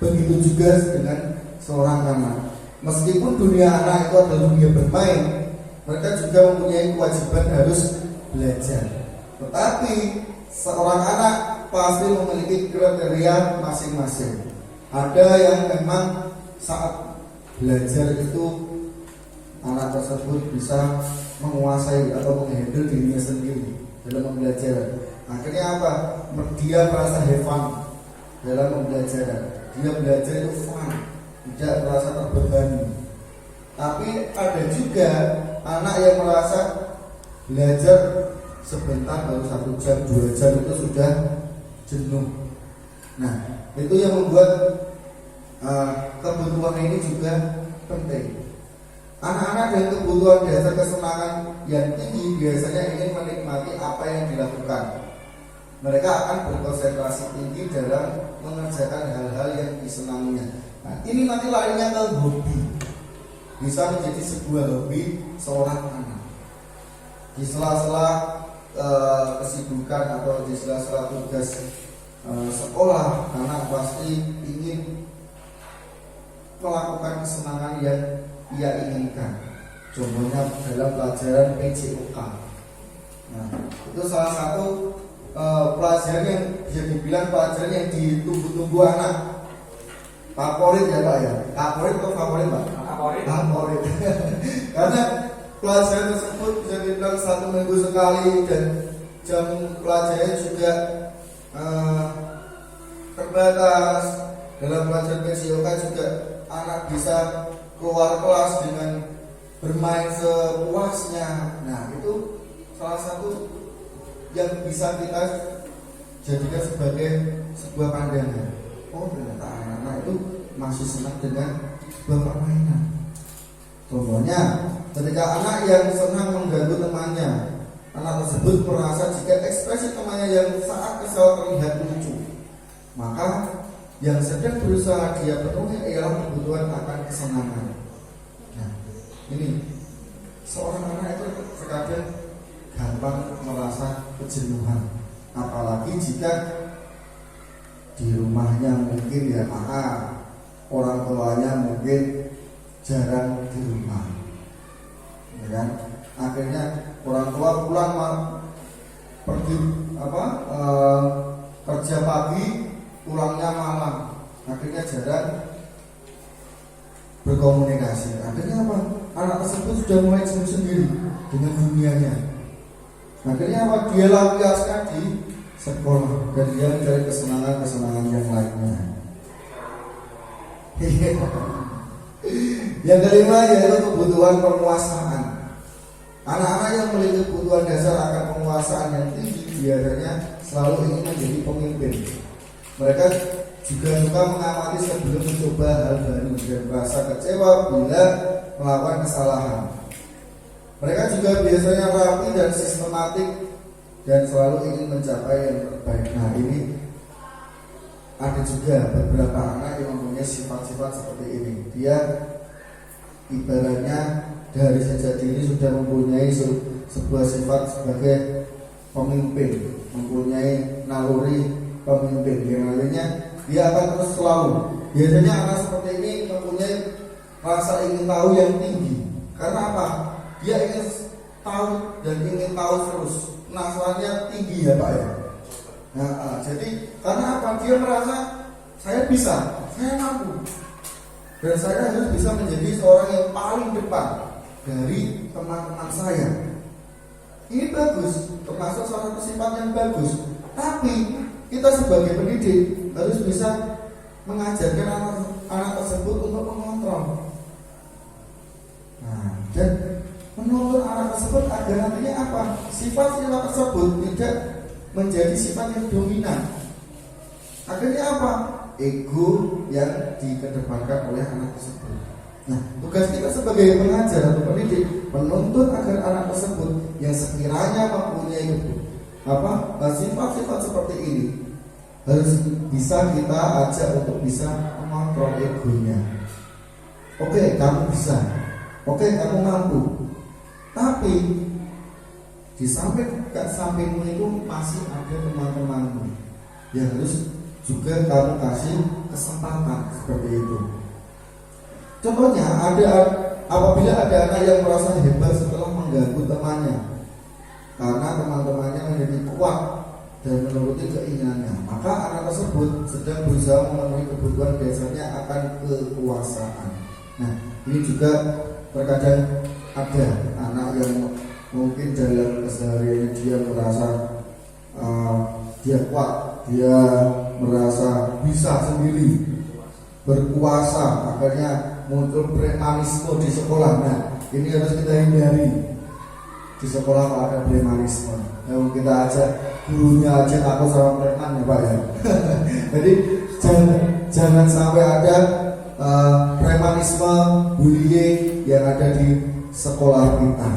Begitu juga dengan seorang anak. Meskipun dunia anak itu adalah dunia bermain, mereka juga mempunyai kewajiban harus belajar. Tetapi seorang anak pasti memiliki kriteria masing-masing. Ada yang memang saat belajar itu anak tersebut bisa menguasai atau menghandle dirinya sendiri. dalam pembelajaran. Akhirnya apa? Dia merasa have fun dalam pembelajaran. Dia belajar itu fun, tidak merasa terbebani. Tapi ada juga anak yang merasa belajar sebentar, baru 1 jam, 2 jam itu sudah jenuh. Nah, itu yang membuat kebutuhan ini juga penting. Anak-anak dengan kebutuhan dasar kesenangan yang tinggi biasanya ingin menikmati apa yang dilakukan. Mereka akan berkonsentrasi tinggi dalam mengerjakan hal-hal yang disenanginya. Nah, ini nanti larinya ke hobi. Bisa menjadi sebuah hobi seorang anak. Di sela-sela kesibukan atau di sela-sela tugas sekolah, anak pasti ingin melakukan kesenangan yang ia inginkan. Contohnya dalam pelajaran PJOK. Nah, itu salah satu pelajaran yang bisa dibilang pelajaran yang ditunggu-tunggu anak. Favorit ya Pak ya? Favorit atau favorit Pak? Favorit. Karena pelajaran tersebut bisa dibilang 1 minggu sekali dan jam pelajarannya juga terbatas. Dalam pelajaran PJOK juga anak bisa keluar kelas dengan bermain sepuasnya. Nah, itu salah satu yang bisa kita jadikan sebagai sebuah pandangan. Oh, ternyata anak-anak itu masih senang dengan sebuah permainan. Contohnya, ketika anak yang senang mengganggu temannya, anak tersebut merasa jika ekspresi temannya yang saat kesal terlihat lucu, maka yang sedang berusaha dia penuhi ialah kebutuhan akan kesenangan. Nah, ini seorang anak itu terkadang gampang merasa kejenuhan, apalagi jika di rumahnya mungkin ya maaf, orang tuanya mungkin jarang di rumah, ya kan? Akhirnya orang tua pulang pergi kerja pagi, pulangnya malam, akhirnya jarang berkomunikasi. Akhirnya apa? Anak tersebut sudah mulai jenuh sendiri dengan dunianya. Akhirnya apa? Dia lampiaskan di sekolah dan dia mencari kesenangan yang lainnya. Yang kelima yaitu kebutuhan penguasaan. Anak-anak yang memiliki kebutuhan dasar akan penguasaan yang tinggi biasanya selalu ingin menjadi pemimpin. Mereka juga suka mengamati sebelum mencoba hal baru dan merasa kecewa bila melakukan kesalahan. Mereka juga biasanya rapi dan sistematik dan selalu ingin mencapai yang terbaik. Nah, ini ada juga beberapa anak yang mempunyai sifat-sifat seperti ini. Dia ibaratnya dari sejak dini sudah mempunyai sebuah sifat sebagai pemimpin, mempunyai naluri pemimpin. Yang lainnya dia akan terus selalu. Biasanya anak seperti ini mempunyai rasa ingin tahu yang tinggi. Karena apa? Dia ingin tahu dan ingin tahu terus. Penasarannya tinggi ya Pak ya. Nah, jadi karena apa? Dia merasa saya bisa, saya mampu, dan saya harus bisa menjadi seorang yang paling depan dari teman-teman saya. Ini bagus, termasuk salah satu sifat yang bagus. Tapi kita sebagai pendidik harus bisa mengajarkan anak tersebut untuk mengontrol. Nah, dan menuntun anak tersebut agar nantinya apa? Sifat-sifat tersebut tidak menjadi sifat yang dominan. Akhirnya apa? Ego yang dikedepankan oleh anak tersebut. Nah, tugas kita sebagai pengajar atau pendidik menuntun agar anak tersebut yang sekiranya mempunyai sifat-sifat seperti ini harus bisa kita ajak untuk bisa mengontrol egonya. Oke, kamu bisa. Oke, kamu mampu. Tapi di sampingmu itu masih ada teman-temanmu yang harus juga kamu kasih kesempatan seperti itu. Contohnya apabila ada anak yang merasa hebat setelah mengganggu temannya karena teman-temannya menjadi kuat dan menuruti keinginannya, maka anak tersebut sedang berusaha memenuhi kebutuhan dasarnya akan kekuasaan. Nah, ini juga terkadang ada anak yang mungkin dalam kesehariannya dia merasa dia kuat, dia merasa bisa sendiri, berkuasa, akhirnya muncul premanisme di sekolah. Nah, ini harus kita hindari. Di sekolah kalau ada premanisme, kita ajak gurunya aja takut sama preman ya Pak ya. Jadi jangan sampai ada premanisme, bullying yang ada di sekolah kita.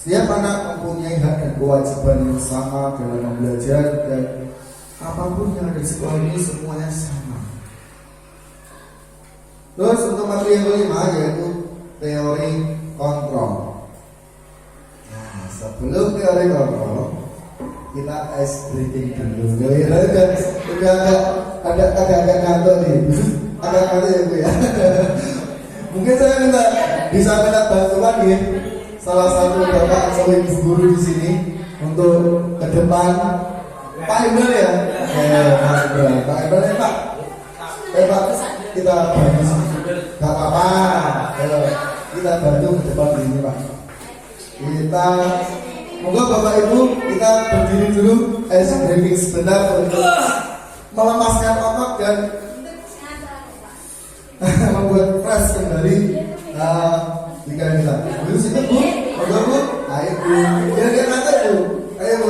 Setiap anak mempunyai hak dan kewajiban yang sama dalam belajar, dan apapun yang ada di sekolah ini semuanya sama. Terus untuk materi yang kelima yaitu teori kontrol. Nah, sebelum teori kontrol kita ice breaking dulu. Udah agak ngantuk nih. Agak ngantuk ya Bu ya. Mungkin saya bisa minta bantuan ya, salah satu bapak atau ibu guru di sini untuk ke depan. Pak Iqbal ya? Pak Iqbal ya Pak. Pak, kita bantu. Gak apa-apa. Kita bantu ke depan ini Pak. Kita, moga Bapak Ibu kita berdiri dulu, ice breaking sebentar untuk melemaskan otot dan membuat fresh kembali jika kita. Dulu situ Bu, moga Bu, ayo Bu, biar nanti Bu, ayo Bu.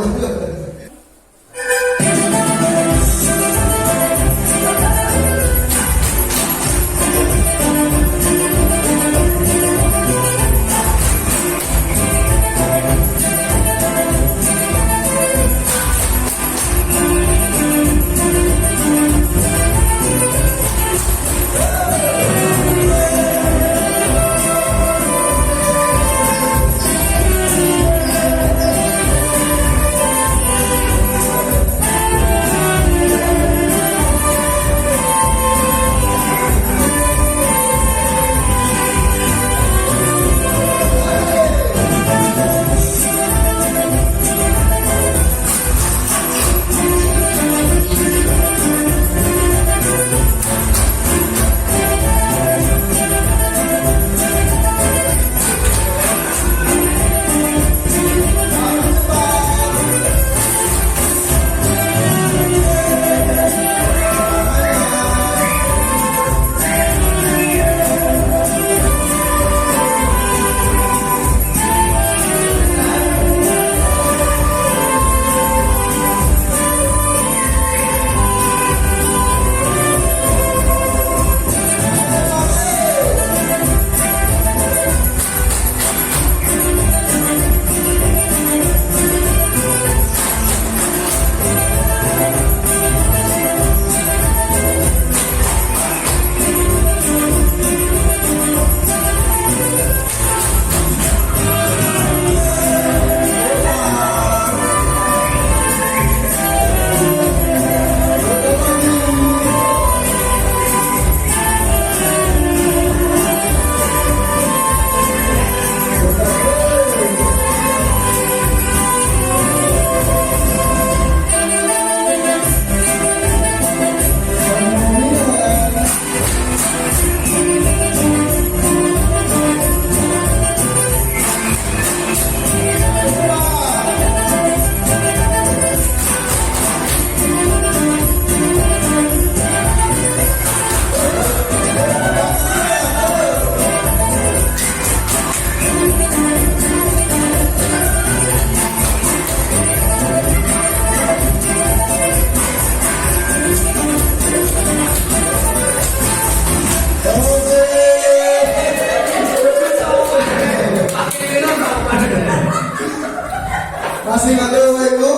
Masih ngantuk Bapak Ibu?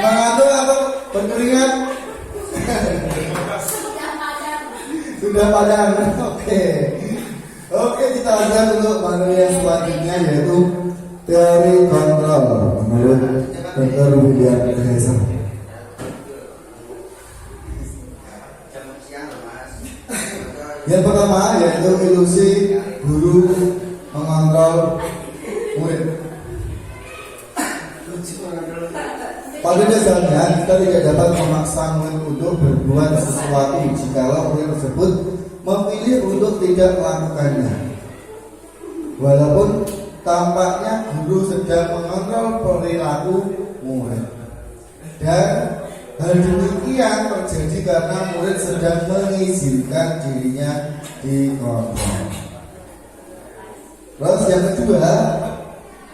Mengantuk atau berkeringat? Sudah padam. Oke, kita lanjut untuk materi yang selanjutnya yaitu teori kontrol menurut Dr. William Desa. Yang pertama yaitu ilusi guru mengontrol murid. Pada dasarnya kita tidak dapat memaksa murid untuk berbuat sesuatu jikalau murid tersebut memilih untuk tidak melakukannya. Walaupun tampaknya guru sedang mengontrol perilaku murid. Dan hal demikian terjadi karena murid sedang mengizinkan dirinya dikontrol. Terus yang kedua,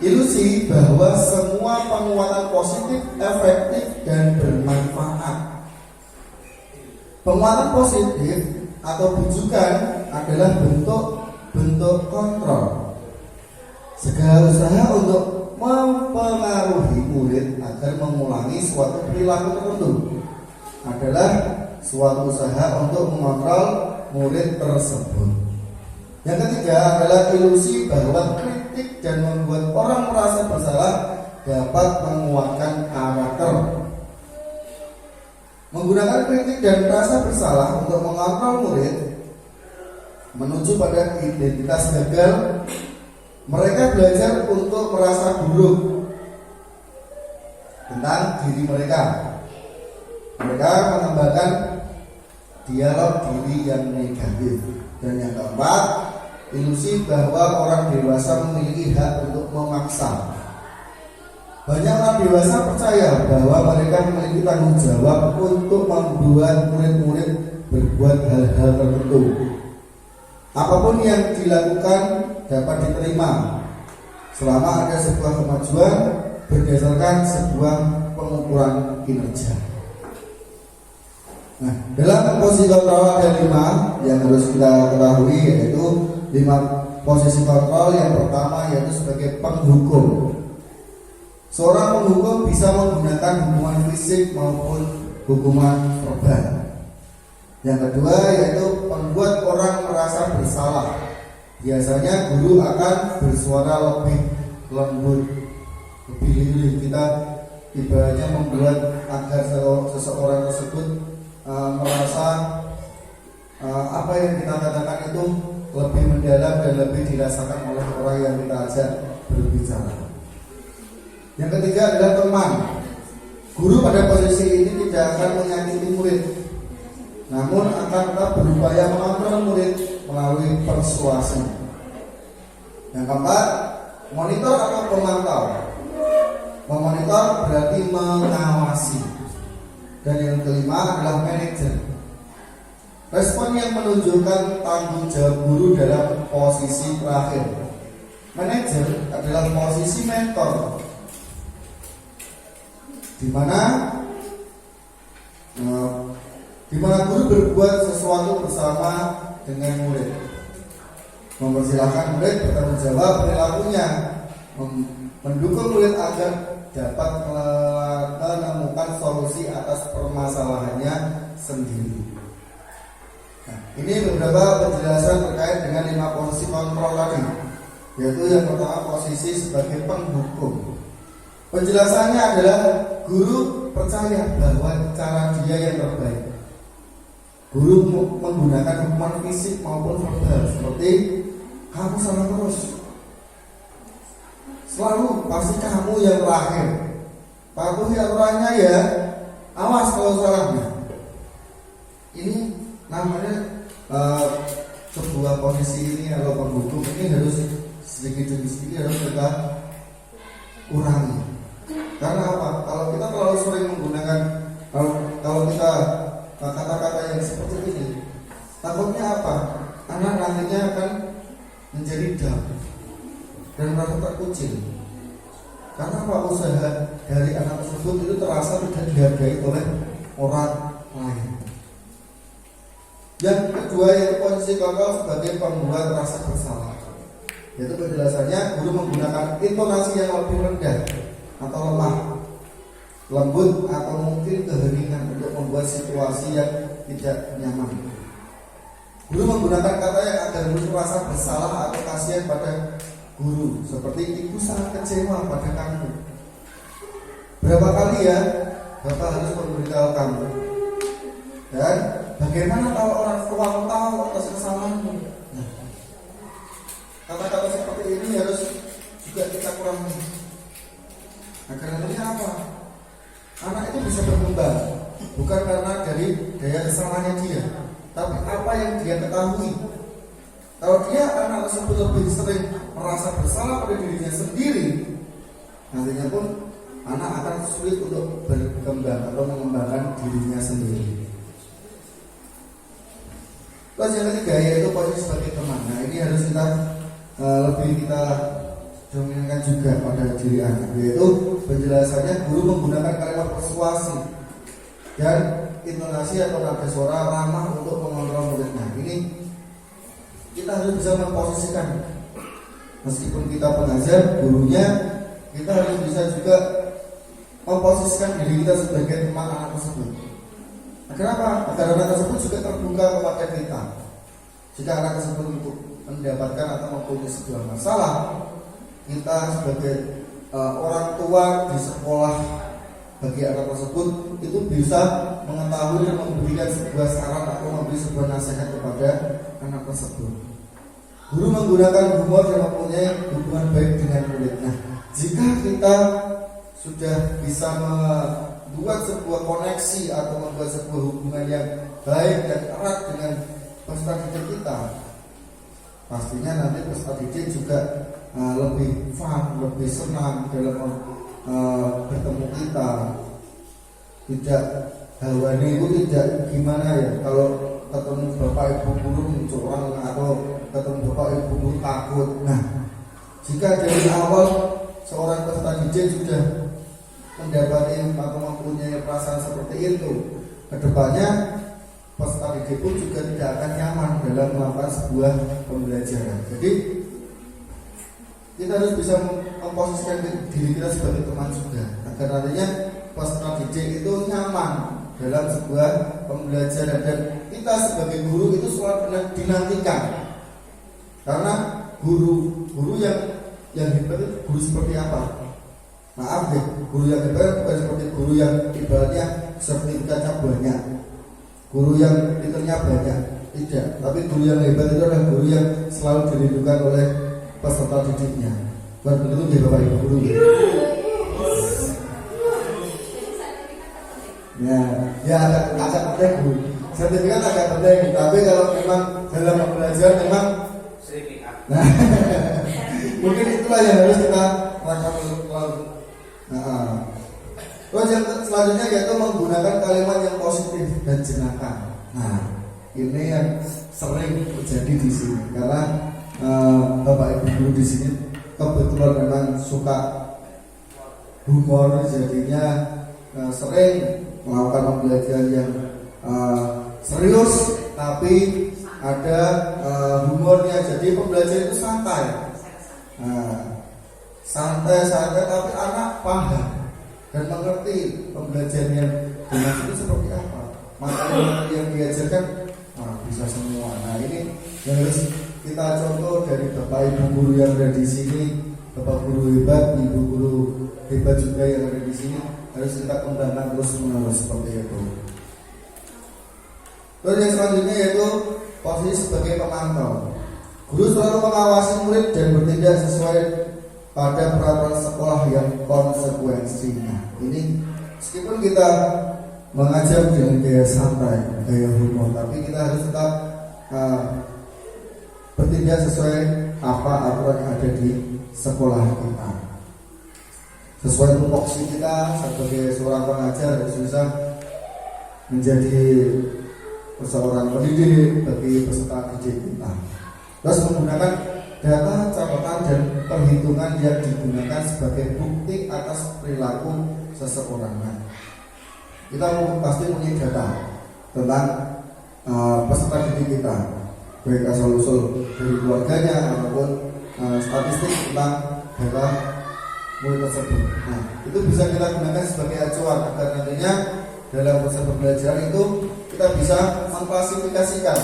ilusi bahwa semua penguatan positif efektif dan bermanfaat. Penguatan positif atau bujukan adalah bentuk kontrol. Segala usaha untuk mempengaruhi murid agar mengulangi suatu perilaku tertentu adalah suatu usaha untuk mengontrol murid tersebut. Yang ketiga adalah ilusi bahwa kritik dan membuat orang merasa bersalah dapat menguatkan karakter. Menggunakan kritik dan rasa bersalah untuk mengontrol murid menuju pada identitas gagal. Mereka belajar untuk merasa buruk tentang diri mereka. Mereka mengembangkan dialog diri yang negatif. Dan yang keempat, ilusi bahwa orang dewasa memiliki hak untuk memaksa. Banyak orang dewasa percaya bahwa mereka memiliki tanggung jawab untuk membuat murid-murid berbuat hal-hal tertentu. Apapun yang dilakukan dapat diterima selama ada sebuah kemajuan berdasarkan sebuah pengukuran kinerja. Nah, dalam posisi kontrol ada 5 yang harus kita ketahui, yaitu 5 posisi kontrol. Yang pertama yaitu sebagai penghukum. Seorang penghukum bisa menggunakan hukuman fisik maupun hukuman verbal. Yang kedua yaitu membuat orang merasa bersalah. Biasanya guru akan bersuara lebih lembut, lebih lirih. Kita ibaratnya membuat agar seseorang tersebut merasa apa yang kita katakan itu lebih mendalam dan lebih dirasakan oleh orang yang kita ajak berbicara. Yang ketiga adalah teman. Guru pada posisi ini tidak akan menyakiti murid, namun akan tetap berupaya mengontrol murid melalui persuasi. Yang keempat, monitor atau pemantau. Memonitor berarti mengawasi. Dan yang kelima adalah manajer. Respon yang menunjukkan tanggung jawab guru dalam posisi terakhir. Manajer adalah posisi mentor, di mana guru berbuat sesuatu bersama dengan murid, mempersilahkan murid bertanggung jawab perilakunya, mendukung murid agar dapat menemukan solusi atas permasalahannya sendiri. Nah, ini beberapa penjelasan terkait dengan 5 posisi kontrol tadi, yaitu yang pertama posisi sebagai penghukum. Penjelasannya adalah guru percaya bahwa cara dia yang terbaik. Guru menggunakan hukuman fisik maupun verbal seperti kamu salah terus, selalu pasti kamu yang terakhir, patuhi aturannya ya, awas kalau salahnya. Ini namanya sebuah posisi ini atau penghukum ini harus sedikit demi sedikit harus kita kurangi. Karena apa? Kalau kita terlalu sering menggunakan kalau kita kata-kata yang seperti ini, takutnya apa? Anak nantinya akan menjadi down dan merasa terkucil. Karena apa? Usaha dari anak tersebut itu terasa tidak dihargai oleh orang lain. Yang kedua yaitu posisi kontrol sebagai pembuat rasa bersalah. Yaitu penjelasannya guru menggunakan intonasi yang lebih rendah atau lemah, lembut atau mungkin keheningan untuk membuat situasi yang tidak nyaman. Guru menggunakan kata yang agar guru merasa bersalah atau kasihan pada guru, seperti ibu sangat kecewa pada kamu. Berapa kali ya Bapak harus memberitahu kamu? Dan bagaimana kalau orang tua tahu atas kesalahanmu? Nah, kata-kata seperti ini harus juga kita kurangi. Agar nantinya apa? Anak itu bisa berkembang bukan karena dari daya kesalahannya dia, tapi apa yang dia ketahui. Kalau dia anak tersebut lebih sering merasa bersalah pada dirinya sendiri, nantinya pun anak akan sulit untuk berkembang atau mengembangkan dirinya sendiri. Terus yang ketiga yaitu posisi sebagai teman. Nah ini harus kita lebih kita dominankan juga pada diri anak, yaitu penjelasannya guru menggunakan kalimat persuasi dan intonasi atau nada suara ramah untuk mengontrol muridnya. Ini kita harus bisa memposisikan, meskipun kita pengajar, gurunya, kita harus bisa juga memposisikan diri kita sebagai teman anak tersebut. Kenapa? Agar anak tersebut juga terbuka kepada kita. Jika anak tersebut mendapatkan atau mempunyai sebuah masalah, kita sebagai orang tua di sekolah bagi anak tersebut itu bisa mengetahui dan memberikan sebuah saran atau memberi sebuah nasihat kepada anak tersebut. Guru menggunakan humor dan mempunyai hubungan baik dengan murid. Nah, jika kita sudah bisa membuat sebuah koneksi atau membuat sebuah hubungan yang baik dan erat dengan peserta didik kita, pastinya nanti peserta didik juga lebih fun, lebih senang dalam bertemu kita. Tidak hawani itu tidak gimana ya, kalau ketemu bapak ibu guru curang atau ketemu bapak ibu guru takut. Nah, jika dari awal seorang peserta didik sudah mendapati atau mempunyai perasaan seperti itu, kedepannya peserta didik pun juga tidak akan nyaman dalam melakukan sebuah pembelajaran. Jadi kita harus bisa memposisikan diri kita sebagai teman juga, agar nantinya peserta didik itu nyaman dalam sebuah pembelajaran, dan kita sebagai guru itu selalu dinantikan. Karena guru yang hebat itu guru seperti apa? Maaf ya, guru yang hebat bukan seperti guru yang ibaratnya sertifikatnya banyak, guru yang titelnya banyak, tidak. Tapi guru yang hebat itu adalah guru yang selalu dirindukan oleh peserta didiknya. Bukan begitu ya Bapak Ibu guru? Ya agak penting guru. Sertifikat agak penting, tapi kalau memang dalam belajar memang nah, mungkin itulah yang harus kita lakukan. Terus yang selanjutnya yaitu menggunakan kalimat yang positif dan jenaka. Nah, ini yang sering terjadi di sini karena Bapak Ibu guru di sini kebetulan memang suka humor, jadinya sering melakukan pembelajaran yang serius tapi ada humornya. Jadi pembelajaran itu santai tapi anak paham dan mengerti pembelajaran yang dimaksud itu seperti apa, materi yang diajarkan bisa semua. Nah ini yang harus kita contoh dari Bapak Ibu guru yang ada di sini, Bapak guru hebat, Ibu guru hebat juga yang ada di sini, harus kita kembangkan terus menerus seperti itu. Terus yang selanjutnya yaitu posisi sebagai pemantau. Guru selalu mengawasi murid dan bertindak sesuai pada peraturan sekolah yang konsekuensinya. Ini meskipun kita mengajar dengan gaya santai, gaya humor, tapi kita harus tetap bertindak sesuai apa aturan yang ada di sekolah kita. Sesuai tupoksi kita sebagai seorang pengajar harus bisa menjadi seorang pendidik bagi peserta didik kita. Terus menggunakan data, catatan, dan perhitungan yang digunakan sebagai bukti atas perilaku seseorang. Nah, kita pasti punya data tentang peserta didik kita, baik asal-usul dari keluarganya ataupun statistik tentang data murid tersebut. Nah, itu bisa kita gunakan sebagai acuan agar nantinya dalam proses pembelajaran itu kita bisa mengklasifikasikan,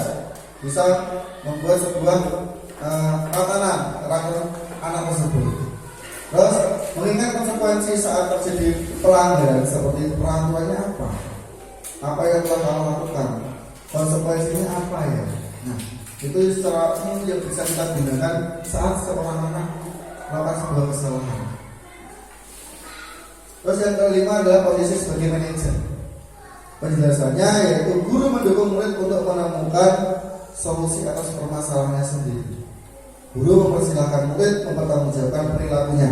bisa membuat sebuah tatanan karakter anak tersebut. Terus mengingat konsekuensi saat terjadi pelanggaran seperti peraturannya apa yang telah kamu lakukan, konsekuensinya apa ya. Nah, itu secara umum yang bisa kita gunakan saat seorang anak melakukan sebuah kesalahan. Terus yang kelima adalah posisi sebagai manajer. Penjelasannya yaitu guru mendukung murid untuk menemukan solusi atas permasalahannya sendiri. Guru mempersilahkan murid mempertanggungjawabkan perilakunya.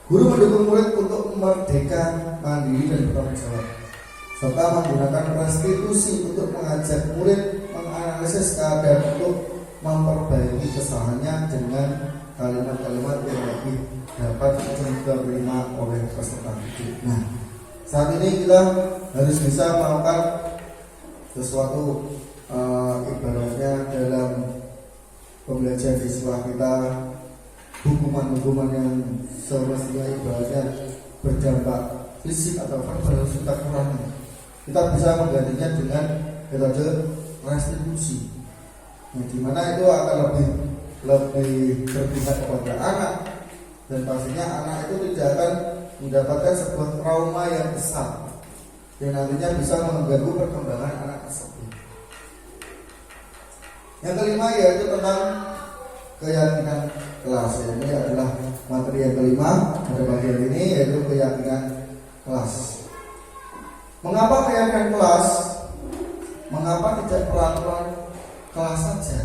Guru mendukung murid untuk merdeka, mandiri dan bertanggung jawab, serta menggunakan restitusi untuk mengajak murid menganalisis keadaan untuk memperbaiki kesalahannya dengan kalimat-kalimat yang lebih dapat diterima oleh peserta didik. Nah, saat ini kita harus bisa melakukan sesuatu ibaratnya dalam pembelajaran siswa kita, hukuman-hukuman yang semestinya ibaratnya berdampak fisik atau verbal harus kita kurangi. Kita bisa menggantinya dengan metode restitusi, yang dimana itu akan lebih berpihak kepada anak, dan pastinya anak itu tidak akan mendapatkan sebuah trauma yang besar yang nantinya bisa mengganggu perkembangan anak tersebut. Yang kelima yaitu tentang keyakinan kelas. Ini adalah materi yang kelima pada bagian ini, yaitu keyakinan kelas. Mengapa keyakinan kelas? Mengapa tidak peraturan kelas saja?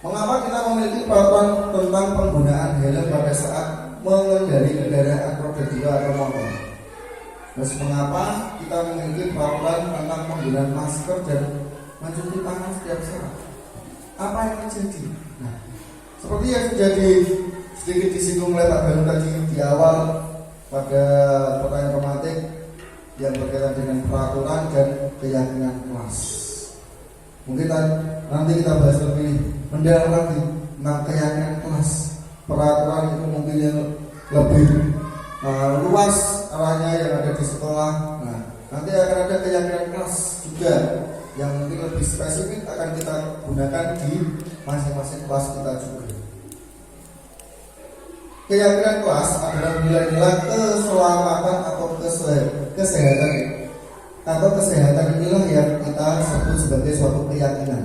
Mengapa kita memiliki peraturan tentang penggunaan helm pada saat mengendarai kendaraan roda 2 atau motor? Terus mengapa kita memiliki peraturan tentang penggunaan masker dan mencuci tangan setiap saat? Apa yang terjadi? Nah, seperti yang sudah sedikit disinggung oleh Pak Banu tadi di awal pada pertanyaan tematik yang berkaitan dengan peraturan dan keyakinan kelas. Mungkin nanti kita bahas lebih mendalam lagi tentang keyakinan kelas. Peraturan itu mungkin yang lebih luas arahnya yang ada di sekolah. Nah, nanti akan ada keyakinan kelas juga yang mungkin lebih spesifik akan kita gunakan di masing-masing kelas kita juga. Keyakinan kelas adalah nilai-nilai keselamatan atau kesehatan, atau kesehatan inilah yang kita sebut sebagai suatu keyakinan,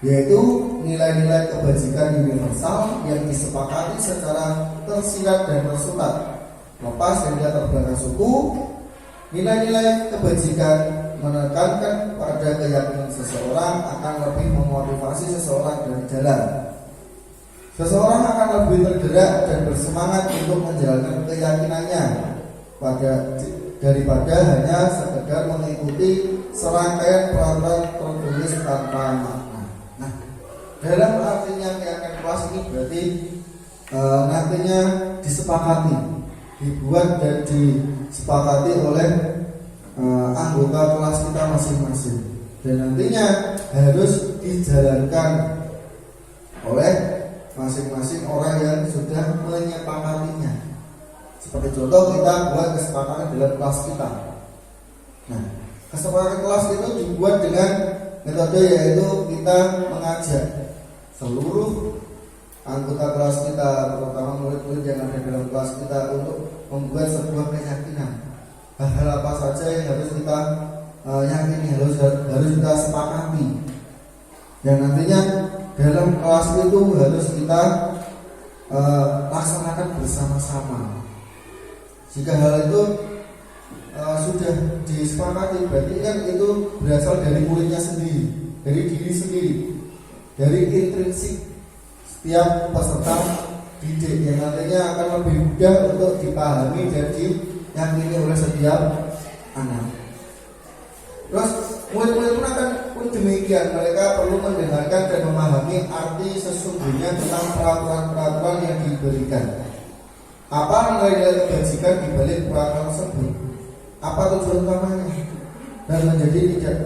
yaitu nilai-nilai kebajikan universal yang disepakati secara tersirat dan tersurat, lepas dari latar belakang suku. Nilai-nilai kebajikan menekankan pada keyakinan seseorang akan lebih memotivasi seseorang dari jalan. Seseorang akan lebih tergerak dan bersemangat untuk menjalankan keyakinannya daripada hanya sekedar mengikuti serangkaian peraturan tertulis tanpa makna. Nah, dalam artinya keyakinan kelas ini berarti nantinya disepakati, dibuat dan disepakati oleh anggota kelas kita masing-masing, dan nantinya harus dijalankan oleh masing-masing orang yang sudah menyepakatinya. Seperti contoh, kita buat kesepakatan dalam kelas kita. Nah, kesepakatan kelas itu dibuat dengan metode yaitu kita mengajak seluruh anggota kelas kita, terutama murid-murid yang ada dalam kelas kita, untuk membuat sebuah keyakinan. Hal-hal apa saja yang harus kita yakini, harus kita sepakati, yang nantinya dalam kelas itu harus kita laksanakan bersama-sama. Jika hal itu sudah disepakati, berarti kan itu berasal dari muridnya sendiri, dari diri sendiri, dari intrinsik setiap peserta didik, yang nantinya akan lebih mudah untuk dipahami dan diyakini oleh setiap anak. Terus murid-murid pun demikian, mereka perlu mendengarkan dan memahami arti sesungguhnya tentang peraturan-peraturan yang diberikan. Apa nilai-nilai kebajikan di balik peraturan tersebut? Apa tujuan utamanya? Dan menjadi tidak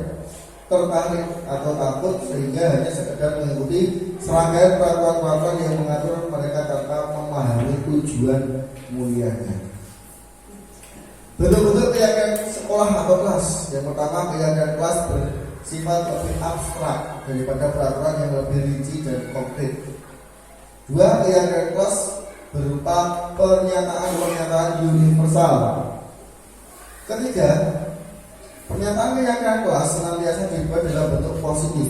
tertarik atau takut sehingga hanya sekedar mengikuti serangkaian peraturan-peraturan yang mengatur mereka tanpa memahami tujuan mulianya. Bentuk-bentuk keyakinan sekolah atau kelas. Yang pertama, keyakinan kelas bersifat lebih abstrak daripada peraturan yang lebih rinci dan konkret. Dua, keyakinan kelas berupa pernyataan-pernyataan universal. Ketiga, pernyataan keyakinan kelas senantiasa dibuat dalam bentuk positif.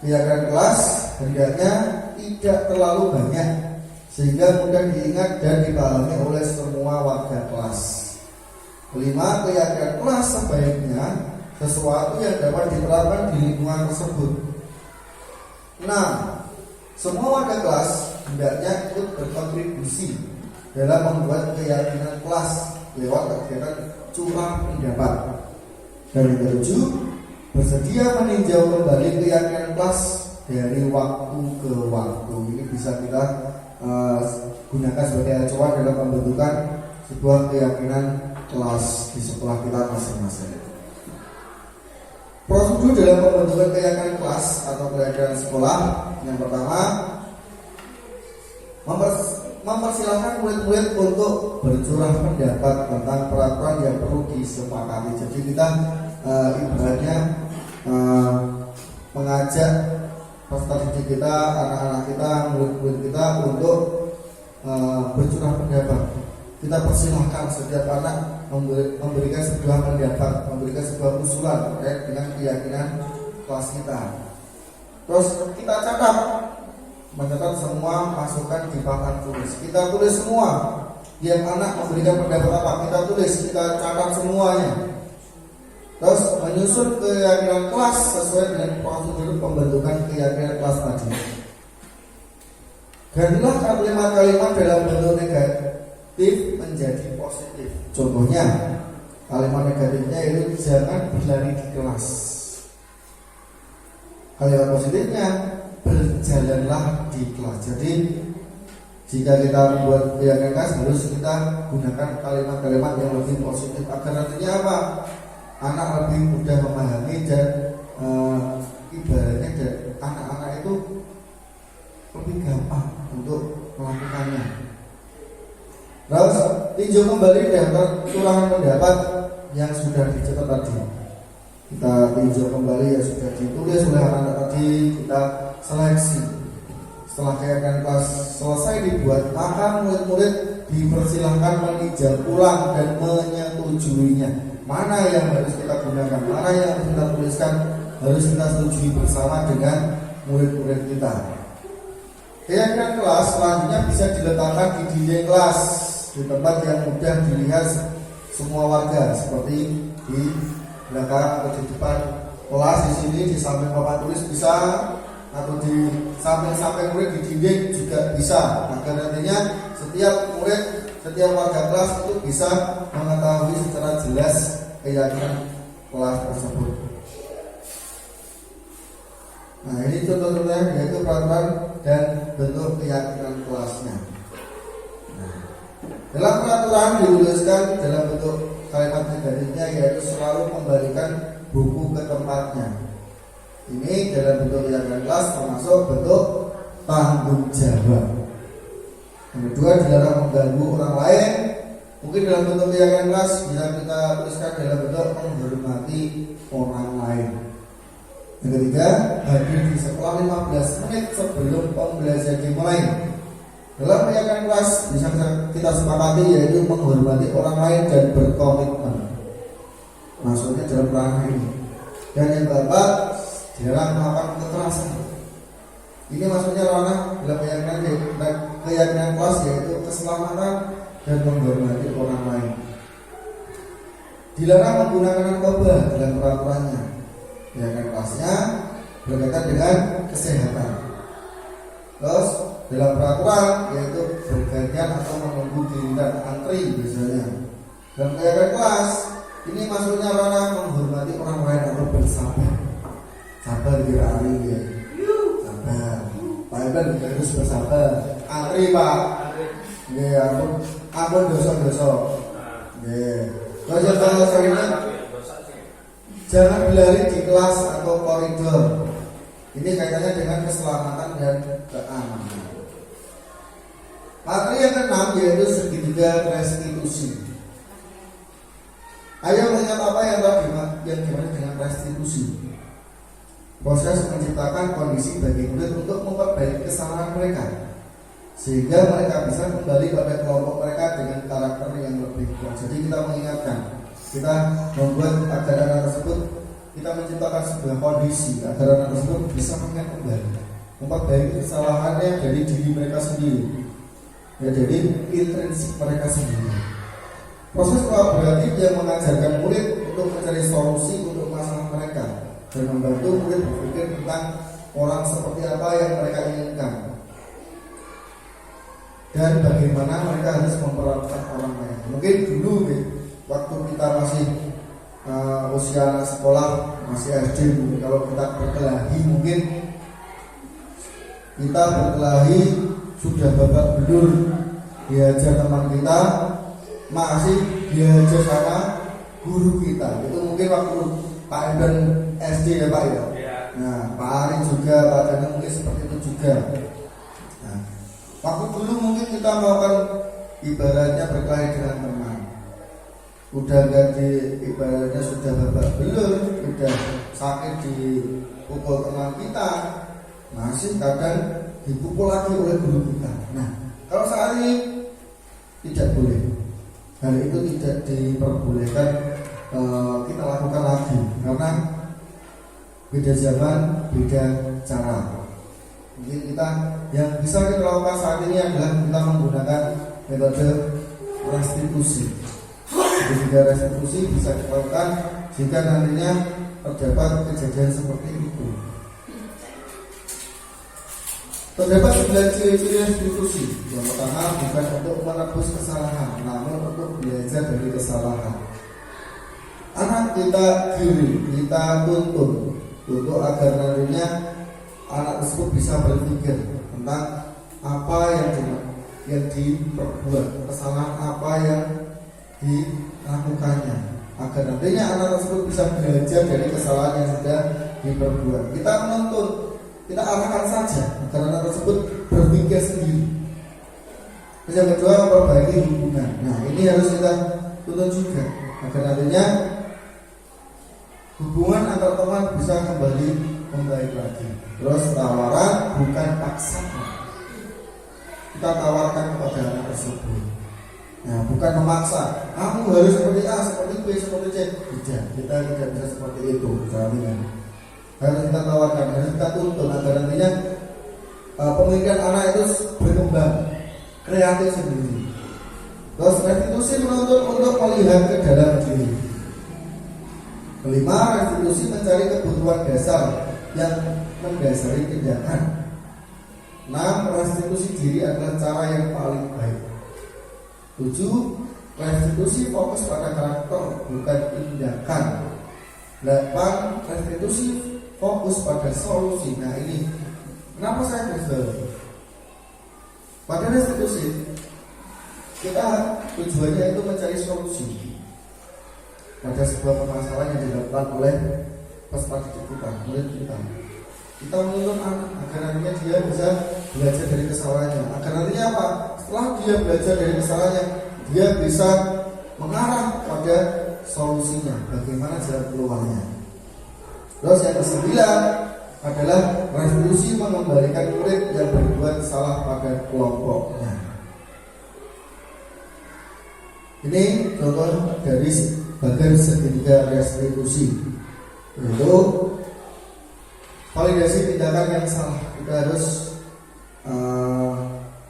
Keyakinan kelas hendaknya tidak terlalu banyak sehingga mudah diingat dan dipahami oleh semua warga kelas. Kelima, keyakinan kelas sebaiknya sesuatu yang dapat diterapkan di lingkungan tersebut. 6. Semua warga kelas hendaknya ikut berkontribusi dalam membuat keyakinan kelas lewat kegiatan curah pendapat. Dan yang ke-7, bersedia meninjau kembali keyakinan kelas dari waktu ke waktu. Ini bisa kita gunakan sebagai acuan dalam pembentukan sebuah keyakinan kelas di sekolah kita masing-masing. Prosedur dalam pembentukan keyakinan kelas atau keyakinan sekolah, yang pertama, mempersilahkan murid-murid untuk bercurah pendapat tentang peraturan yang perlu disepakati. Jadi kita ibaratnya mengajak peserta didik kita, anak-anak kita, murid-murid kita untuk bercurah pendapat. Kita persilahkan setiap anak memberikan sebuah pendapat, memberikan sebuah usulan terkait dengan keyakinan kelas kita. Terus kita mencatat semua masukan di papan tulis. Kita tulis semua. Tiap anak memberikan pendapat apa, kita tulis, kita catat semuanya. Terus menyusun keyakinan kelas sesuai dengan prosedur pembentukan keyakinan kelas tadi. Gantilah kalimat-kalimat dalam bentuk negatif menjadi positif. Contohnya, kalimat negatifnya itu jangan berlari di kelas. Kalimat positifnya, berjalanlah di kelas. Jadi jika kita membuat keyakinan kelas, harus kita gunakan kalimat-kalimat yang lebih positif agar nantinya apa? Anak lebih mudah memahami dan ibaratnya anak-anak itu lebih gampang untuk melakukannya. Terus tinjau kembali daftar curahan pendapat yang sudah dicatat tadi. Kita tinjau kembali yang sudah ditulis oleh anak-anak tadi, kita seleksi. Setelah keyakinan kelas selesai dibuat, maka murid-murid dipersilahkan meninjau ulang dan menyetujuinya. Mana yang harus kita gunakan, mana yang harus kita tuliskan, harus kita setujui bersama dengan murid-murid kita. Keyakinan kelas selanjutnya bisa diletakkan di dinding kelas, di tempat yang mudah dilihat semua warga, seperti di belakang atau di depan kelas, di sini di samping papan tulis bisa, atau di samping-samping murid di dinding juga bisa, agar nantinya setiap murid, setiap warga kelas itu bisa mengetahui secara jelas keyakinan kelas tersebut. Nah, ini contoh-contohnya, yaitu peraturan dan bentuk keyakinan kelasnya. Nah, dalam peraturan dituliskan dalam bentuk kalimat negatifnya, yaitu selalu kembalikan buku ke tempatnya. Ini dalam bentuk keyakinan kelas termasuk bentuk tanggung jawab. Yang kedua, dilarang mengganggu orang lain. Mungkin dalam bentuk keyakinan kelas bisa kita tuliskan dalam bentuk menghormati orang lain. Yang ketiga, hadir di sekolah 15 menit sebelum pembelajaran dimulai. Dalam keyakinan kelas bisa kita sepakati, yaitu menghormati orang lain dan berkomitmen. Maksudnya dalam ranah ini. Dan yang keempat, dilarang melakukan kekerasan. Ini maksudnya ranah dalam keyakinan kelas, yaitu keselamatan dan menghormati orang lain. Dilarang menggunakan narkoba dalam peraturannya. Keyakinan kelasnya berkaitan dengan kesehatan. Terus dalam peraturan, yaitu bergantian atau menunggu giliran antri biasanya. Dalam keyakinan kelas ini maksudnya ranah menghormati orang lain atau bersabar. Sabar kira hari ya. Sabar. Pak Iban harus bersabar. Antri Pak. Ya, ampun dosa-dosa. Ya. Kalau ini jangan berlari di kelas atau koridor. Ini kaitannya dengan keselamatan dan keamanan. Materi yang keenam yaitu segitiga restitusi. Ayo mengingat apa yang dimana dengan restitusi. Proses menciptakan kondisi bagi murid untuk memperbaiki kesalahan mereka, sehingga mereka bisa kembali pada kelompok mereka dengan karakter yang lebih kuat. Jadi kita mengingatkan, kita membuat agar anak tersebut, kita menciptakan sebuah kondisi agar anak tersebut bisa mengingat kembali, memperbaiki kesalahannya dari diri mereka sendiri, ya, jadi intrinsik mereka sendiri. Proses kolaboratif yang mengajarkan murid untuk mencari solusi untuk masalah mereka dan membantu murid berpikir tentang orang seperti apa yang mereka inginkan, dan bagaimana mereka harus memperlakukan orang lain. Mungkin dulu waktu kita masih usia anak sekolah, masih SD, mungkin kalau kita berkelahi, mungkin kita berkelahi sudah babak belur, diajar teman kita, masih diajar sama guru kita. Itu mungkin waktu Pak Endon SD ya Pak ya. Nah, Pak Ari juga, Pak Dana mungkin seperti itu juga. Nah, waktu dulu mungkin kita melakukan ibaratnya berkelahi dengan teman, udah ganti ibaratnya sudah babak belur, udah sakit dipukul teman kita, masih kadang dipukul lagi oleh guru kita. Nah, kalau saat ini tidak boleh, hal itu tidak diperbolehkan kita lakukan lagi, karena beda zaman, beda cara. Mungkin kita yang bisa kita lakukan saat ini adalah kita menggunakan metode restitusi. Jadi restitusi bisa dilakukan jika nantinya terdapat kejadian seperti itu. Terdapat 9 ciri-ciri restitusi. Yang pertama, bukan untuk menebus kesalahan, namun untuk belajar dari kesalahan. Anak kita giring, kita tuntun untuk agar nantinya anak tersebut bisa berpikir tentang apa yang diperbuat, kesalahan apa yang dilakukannya, agar nantinya anak tersebut bisa belajar dari kesalahan yang sudah diperbuat. Kita menuntun, kita arahkan saja agar anak tersebut berpikir sendiri. Yang kedua, memperbaiki hubungan. Nah, ini harus kita tuntun juga agar nantinya hubungan antar teman bisa kembali membaik lagi. Terus tawaran bukan paksaan. Kita tawarkan kepada anak tersebut. Nah, bukan memaksa. Kamu harus seperti A, seperti B, seperti C. Tidak, kita tidak bisa seperti itu. Jaminan. Harus kita tawarkan, harus kita tuntun agar nantinya pemikiran anak itu berkembang, kreatif sendiri. Terus restitusi menuntut untuk melihat ke dalam diri. Kelima, restitusi mencari kebutuhan dasar yang mendasari tindakan. 6. Restitusi diri adalah cara yang paling baik. 7. Restitusi fokus pada karakter bukan tindakan. 8. Restitusi fokus pada solusi. Nah, ini kenapa saya garis? Pada restitusi kita tujuannya itu mencari solusi pada sebuah permasalahan yang dilakukan oleh peserta didik kita, murid kita. Kita menuntun anak agar nantinya dia bisa belajar dari kesalahannya. Agar nantinya apa? Setelah dia belajar dari kesalahannya, dia bisa mengarah pada solusinya, bagaimana jalan keluarnya. Terus yang ke-9 adalah restitusi mengembalikan murid yang berbuat salah pada kelompoknya. Ini contoh dari bagian segitiga restitusi, yaitu validasi tindakan yang salah. Kita harus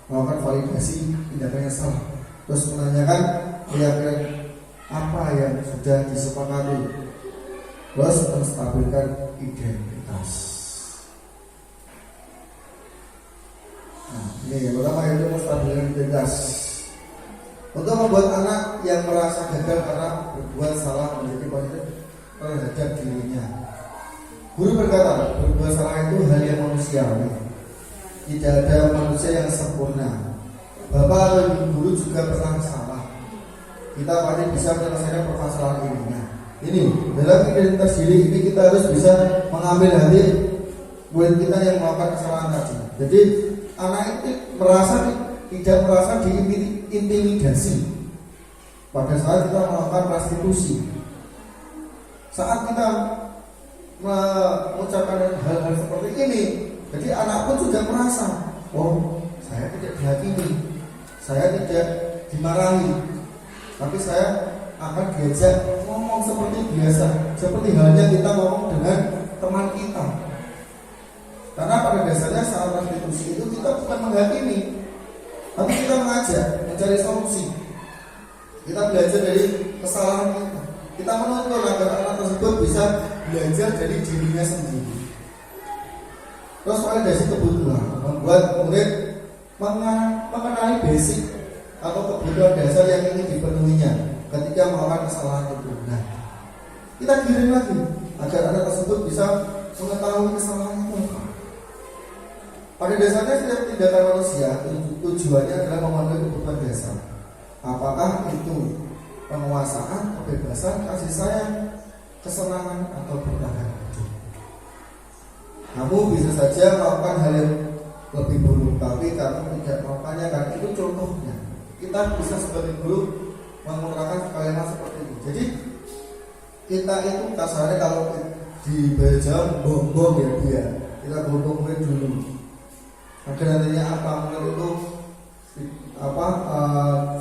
melakukan validasi tindakan yang salah, terus menanyakan keyakinan apa yang sudah disepakati, terus menstabilkan identitas. Nah, ini yang pertama, yaitu menstabilkan identitas. Untuk membuat anak yang merasa gagal karena berbuat salah menjadi positif terhadap dirinya. Guru berkata, berbuat salah itu hal yang manusiawi. Tidak ada manusia yang sempurna. Bapak atau ibu guru juga pernah salah. Kita pasti bisa menyelesaikan permasalahan ini. Nah, ini dalam identitas diri ini kita harus bisa mengambil hati murid kita yang melakukan kesalahan tadi. Jadi anak itu tidak merasa diintimidasi pada saat kita melakukan restitusi. Saat kita mengucapkan hal-hal seperti ini, jadi anak pun juga merasa, oh, saya tidak dihakimi, saya tidak dimarahi, tapi saya akan diajak ngomong seperti biasa, seperti halnya kita ngomong dengan teman kita. Karena pada dasarnya saat restitusi itu kita bukan menghakimi, tapi kita mengajak, mencari solusi. Kita belajar dari kesalahan kita. Kita menuntun agar anak tersebut bisa belajar dari dirinya sendiri. Terus validasi kebutuhan membuat murid mengenali basic atau kebutuhan dasar yang ingin dipenuhinya ketika melakukan kesalahan itu. Nah, kita kirim lagi agar anak tersebut bisa mengetahui kesalahan itu apa. Pada dasarnya setiap tindakan manusia tujuannya adalah memenuhi kebutuhan dasar. Apakah itu penguasaan, kebebasan, kasih sayang, kesenangan, atau bertahan hidup. Kamu bisa saja melakukan hal yang lebih buruk, tapi kamu tidak melakukannya kan itu contohnya. Kita bisa sebagai guru menggunakan kalimat seperti itu. Jadi kita itu kasarnya kalau di bahasa bongbong ya dia, kita bongbong murid dulu. Agar nantinya apa murid itu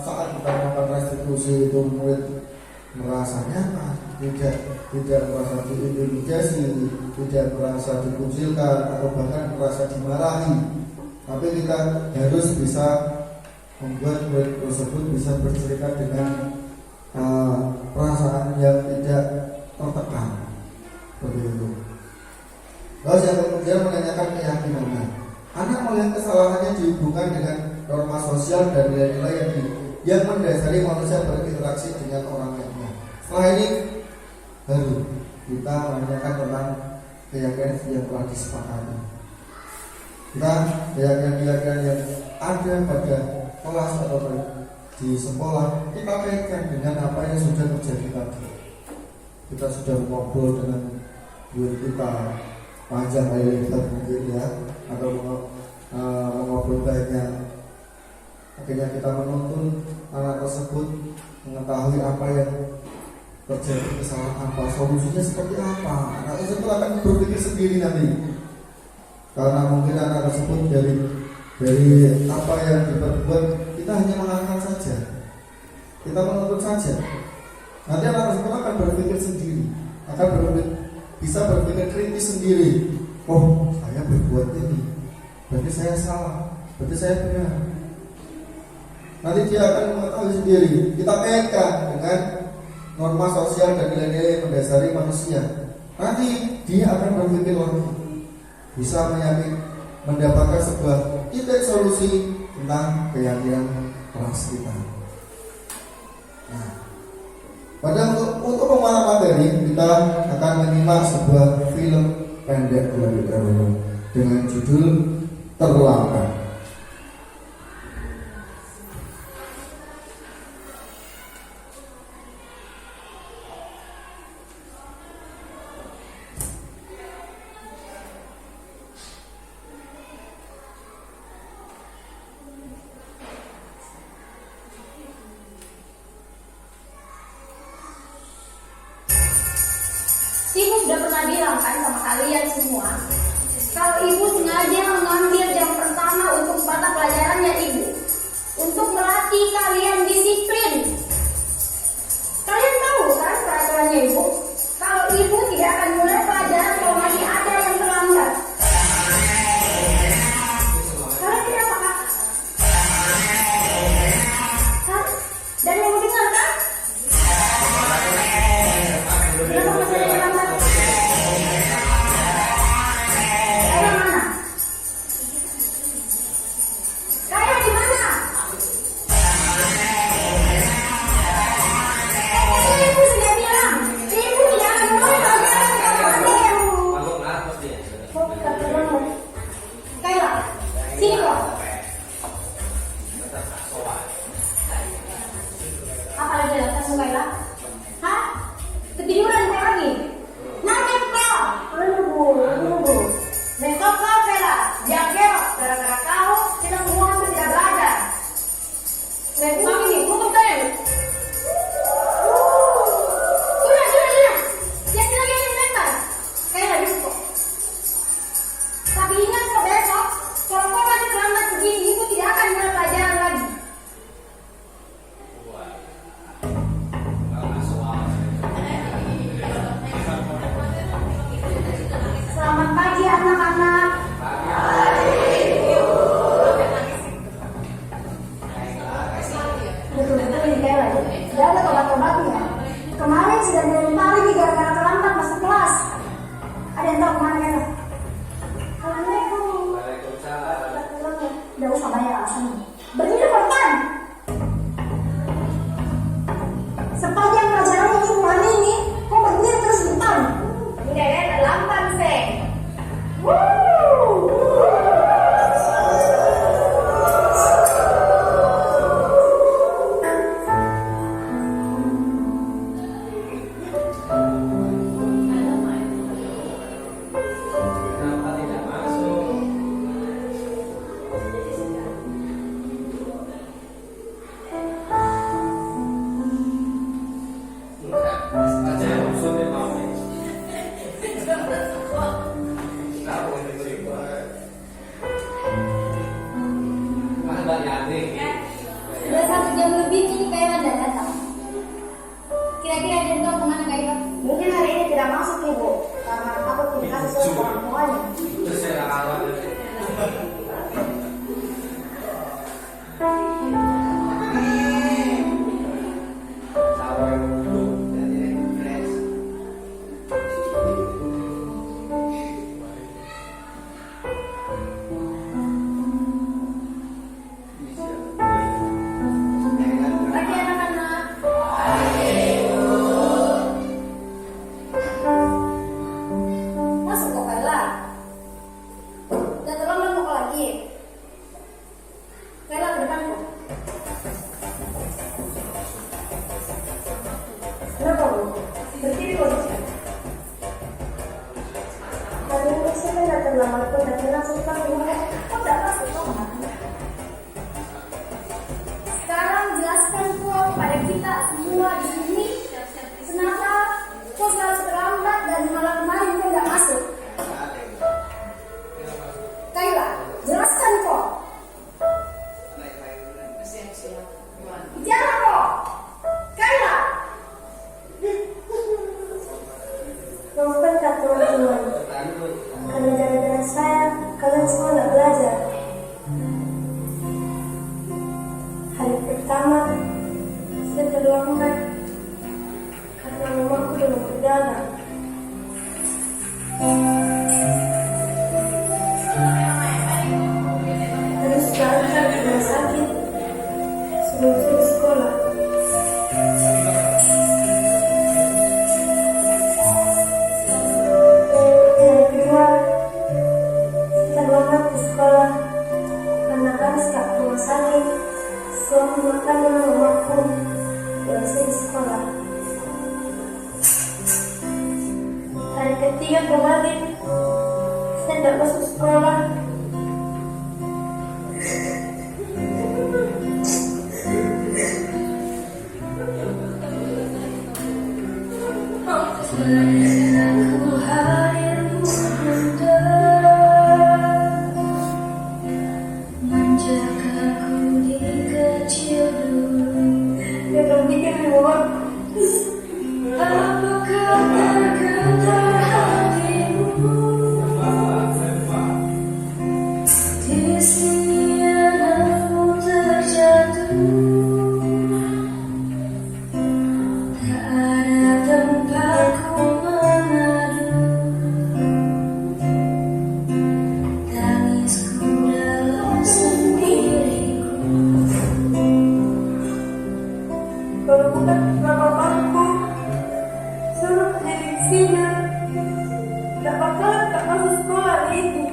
saat kita melakukan restitusi itu murid merasa nyaman, tidak merasa diintimidasi, tidak merasa dikucilkan atau bahkan merasa dimarahi. Tapi kita harus bisa membuat murid tersebut bisa bercerita dengan perasaan yang tidak tertekan seperti itu. Lalu yang kemudian menanyakan keyakinannya. Anak melihat kesalahannya dihubungkan dengan norma sosial dan nilai-nilai yang mendasari manusia berinteraksi dengan orang lainnya. Setelah ini baru kita menanyakan tentang keyakinan yang telah disepakati. Kita keyakinan yang ada pada kelas atau di sekolah kita kaitkan dengan apa yang sudah terjadi tadi. Kita sudah ngobrol dengan guru kita panjang kali lebar mungkin ya, atau mengobrol baiknya. Akhirnya kita menuntun anak tersebut mengetahui apa yang terjadi, kesalahan apa, solusinya seperti apa. Anak tersebut akan berpikir sendiri nanti, karena mungkin anak tersebut dari apa yang diperbuat kita hanya menganggap saja, kita menuntut saja. Nanti anak tersebut akan berpikir sendiri, bisa berpikir kritis sendiri. Oh, saya berbuat ini, berarti saya salah, berarti saya benar. Nanti dia akan mengetahui sendiri. Kita kaitkan dengan norma sosial dan nilai-nilai yang mendasari manusia. Nanti dia akan berpikir lagi, bisa mendapatkan sebuah titik solusi tentang keyakinan kelas kita. Nah, pada untuk pemahaman materi kita akan menyimak sebuah film pendek terlebih dahulu dengan judul Terlambat. Ibu sudah pernah bilang kan sama kalian semua, kalau ibu sengaja mengambil jam pertama untuk mata pelajarannya ibu, untuk melatih kalian disiplin. Kalian tahu kan peraturannya ibu? Kalau ibu tidak akan mulai pelajaran kalau masih ada yang terlambat. Kalian tidak apa? Hah? Dan yang mendengar kan? Kenapa masih ada yang terlambat? Kemarin sudah 2 kali gara-gara terlambat masuk kelas. Ada yang tahu kemana mereka? Sepanjang pelajaran cuma ini, kok berhenti terus depan? Udah ya, lamban sih. Sudah 1 jam lebih ini kayak ada datang. Kira-kira dia tahu kemana kayak? Mungkin hari ini tidak masuk ibu, karena aku tidak kasih surat orang tuanya. Pagi anak-anak. Masuk kok Kayla. Udah terlambat mau lagi. Kayla ke depan kok. Kenapa bu? Berdiri kok. Tadi ini saya kan datang terlambat pun dan langsung ke rumah. Kok tidak masuk kok? Sekarang jelaskan kok pada kita semua di sini kenapa kok selalu terlambat dan malam kemarin kok nggak masuk? Kayla, jelaskan kok. Bicara kok. Kayla. Maafkan kak teman-teman. Karena gara-gara saya kalian semua nggak belajar. Hari pertama saya terlambat karena mamaku udah mau berjalan. Terus sekarang saya ke rumah sakit sebelum saya ke sekolah. Hari kedua saya terlambat di sekolah karena harus ke rumah sakit. Suami makan dengan mamaku yang saya di sekolah. Hari ketiga kemarin saya tidak masuk sekolah. Aku hadirmu menjagaku di kecil dulu. Dia akan bikin muak. Apakah tergetar hatimu? Di sini anakmu terjatuh. Tak ada tempatku mengadu. Tangisku dalam sendiriku. Kalau bukan bapakku suruh jadi sini, tidak bakalan tak masuk sekolah ini.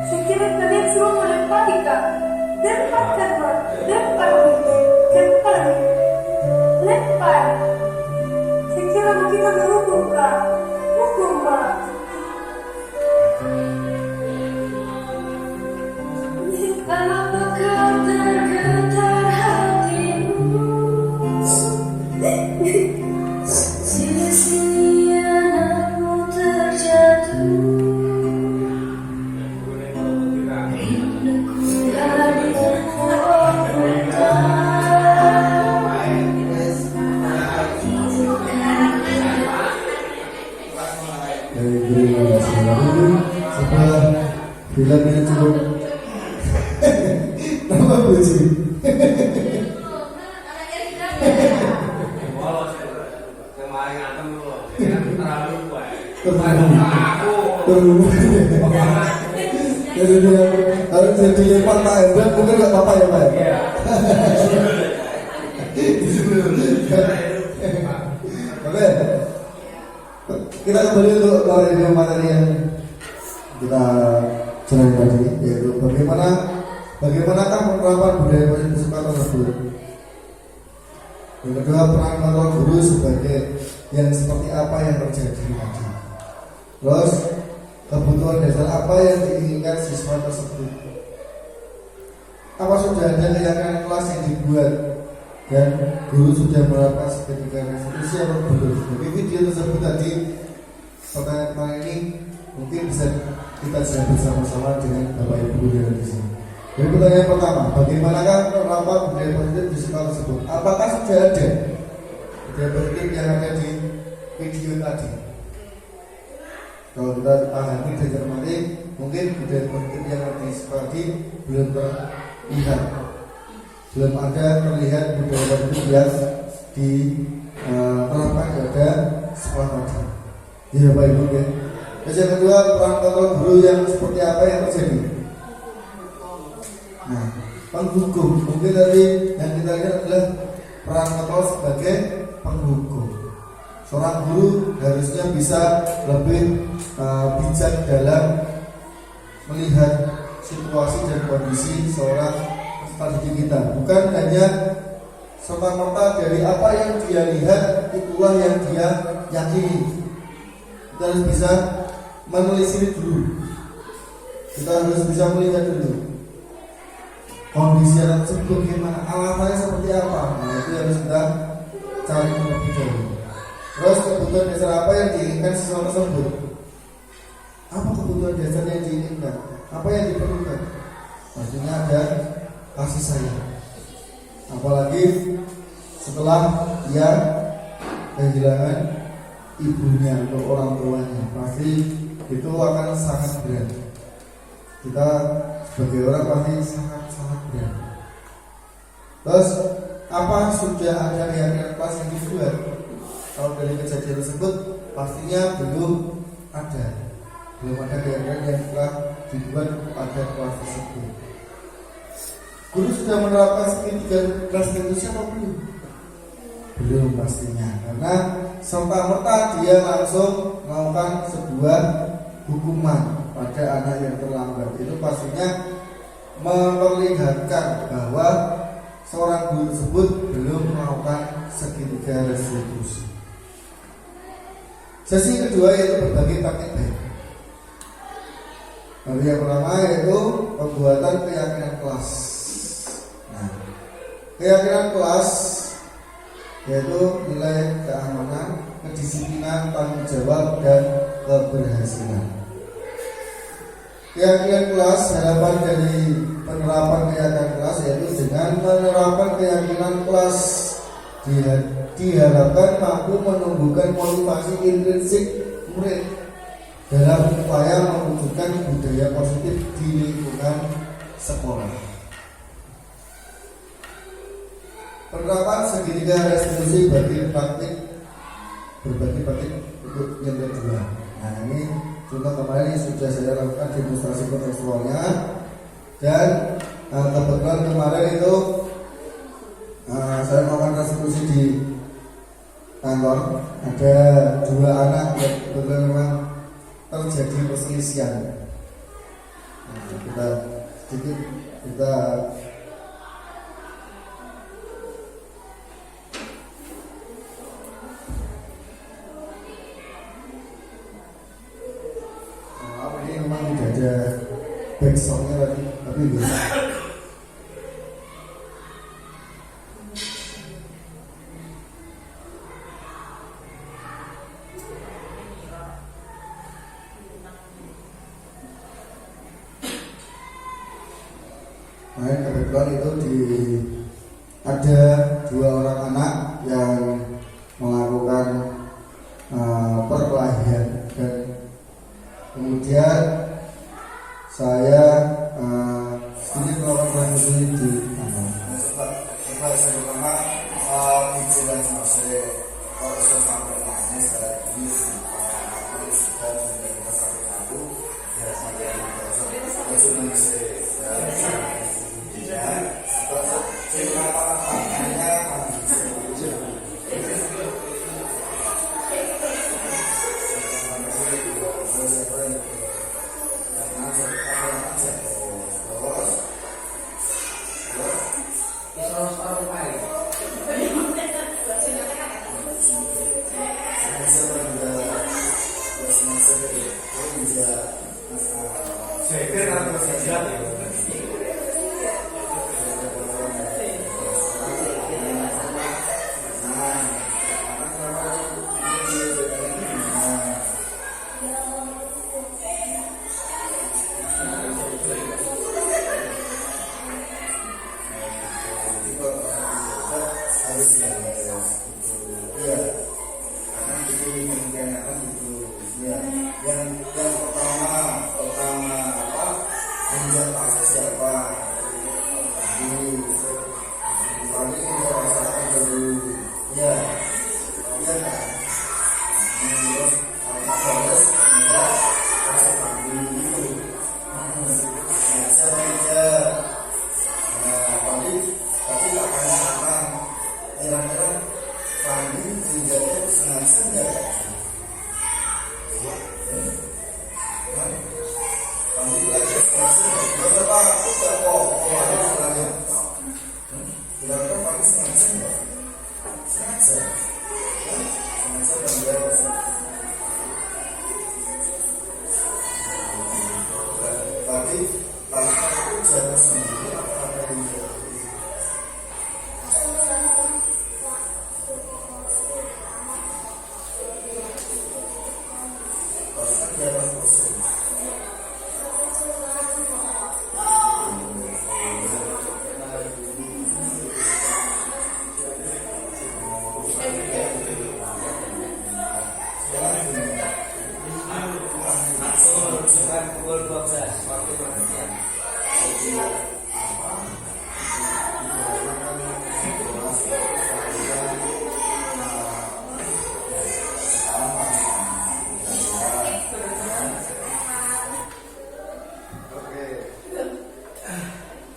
Saya kira kalian semua mau lempar kak. Lemparkan mak, lempar lempar. Saya kira kita menghukum kak, hukum mak. Apakah tergetar hatimu? Di sini anakmu terjatuh. Rinduku hadirmu Terima kasih. Setelah film ini cukup nama Buji. Jadi dia harus jadi Pak Hendra, mungkin nggak apa-apa ya Pak. kita kembali untuk materi yang kita jalani tadi, yaitu bagaimanakah penerapan budaya positif di sekolah tersebut. Yang kedua, peran kontrol guru sebagai yang seperti apa yang terjadi tadi. Terus kebutuhan dasar apa yang diinginkan siswa tersebut. Apa sudah ada keyakinan kelas yang dibuat dan guru sudah menerapkan seketika revolusi atau belum. Jadi video tersebut tadi, pertanyaan ini mungkin bisa kita jawab bersama-sama dengan Bapak Ibu guru yang di sini. Jadi pertanyaan pertama, bagaimanakah penerapan budaya positif di sekolah tersebut? Apakah sudah ada budaya positif yang ada di video tadi? Kalau kita pahami dan cermati, mungkin budaya positif yang ada di sekolah tadi belum terlihat, belum ada terlihat budaya positif yang diterapkan pada sekolah tadi. Ya Bapak Ibu ya. Terus yang kedua, peran kontrol guru yang seperti apa yang terjadi? Nah, penghukum mungkin tadi yang kita lihat adalah peran kontrol sebagai penghukum. Seorang guru harusnya bisa lebih bijak dalam melihat situasi dan kondisi seorang peserta didik kita, bukan hanya serta-merta dari apa yang dia lihat itulah yang dia yakini. Kita harus bisa menelisik dulu. Kita harus bisa melihat dulu kondisi anak tersebut bagaimana, alasannya seperti apa. Nah, itu harus kita cari terlebih dahulu. Terus kebutuhan dasar apa yang diinginkan siswa tersebut? Apa kebutuhan dasar yang diinginkan? Apa yang diperlukan? Pastinya ada kasih sayang. Apalagi setelah dia kehilangan ibunya atau orang tuanya, pasti itu akan sangat berat. Kita sebagai orang pasti sangat berat. Terus apa sudah ada keyakinan kelas yang dibuat? Kalau dari kejadian tersebut pastinya belum ada keyakinan yang telah dibuat pada kelas tersebut. Guru sudah menerapkan segitiga restitusi atau belum? Belum pastinya, karena serta-merta dia langsung melakukan sebuah hukuman pada anak yang terlambat. Itu pastinya memperlihatkan bahwa seorang guru tersebut belum melakukan segitiga restitusi. Sesi kedua yaitu berbagi praktik baik. Yang pertama yaitu pembuatan keyakinan kelas. Nah, keyakinan kelas yaitu nilai keamanan, kedisiplinan, tanggung jawab, dan keberhasilan. Keyakinan kelas, harapan dari penerapan keyakinan kelas yaitu dengan menerapkan keyakinan kelas diharapkan mampu menumbuhkan motivasi intrinsik murid dalam upaya mewujudkan budaya positif di lingkungan sekolah. Penerapan segitiga restitusi bagi praktik berbagi praktik untuk yang kedua. Nah, ini contoh kemarin sudah saya lakukan demonstrasi kontekstualnya, dan kebetulan kemarin itu saya melakukan restitusi di kantor. Ada dua anak yang kebetulan memang terjadi perselisihan. Nah, kita ini memang tidak ada backsoundnya tadi, tapi bisa. Nah, kebetulan itu ada dua orang anak yang melakukan perkelahian, dan kemudian saya sedikit melakukan restitusi di coba saya pertama pikiran saya kalau saya sampai nanya saya ini sudah menjadi sakit aku ya sampai sudah saya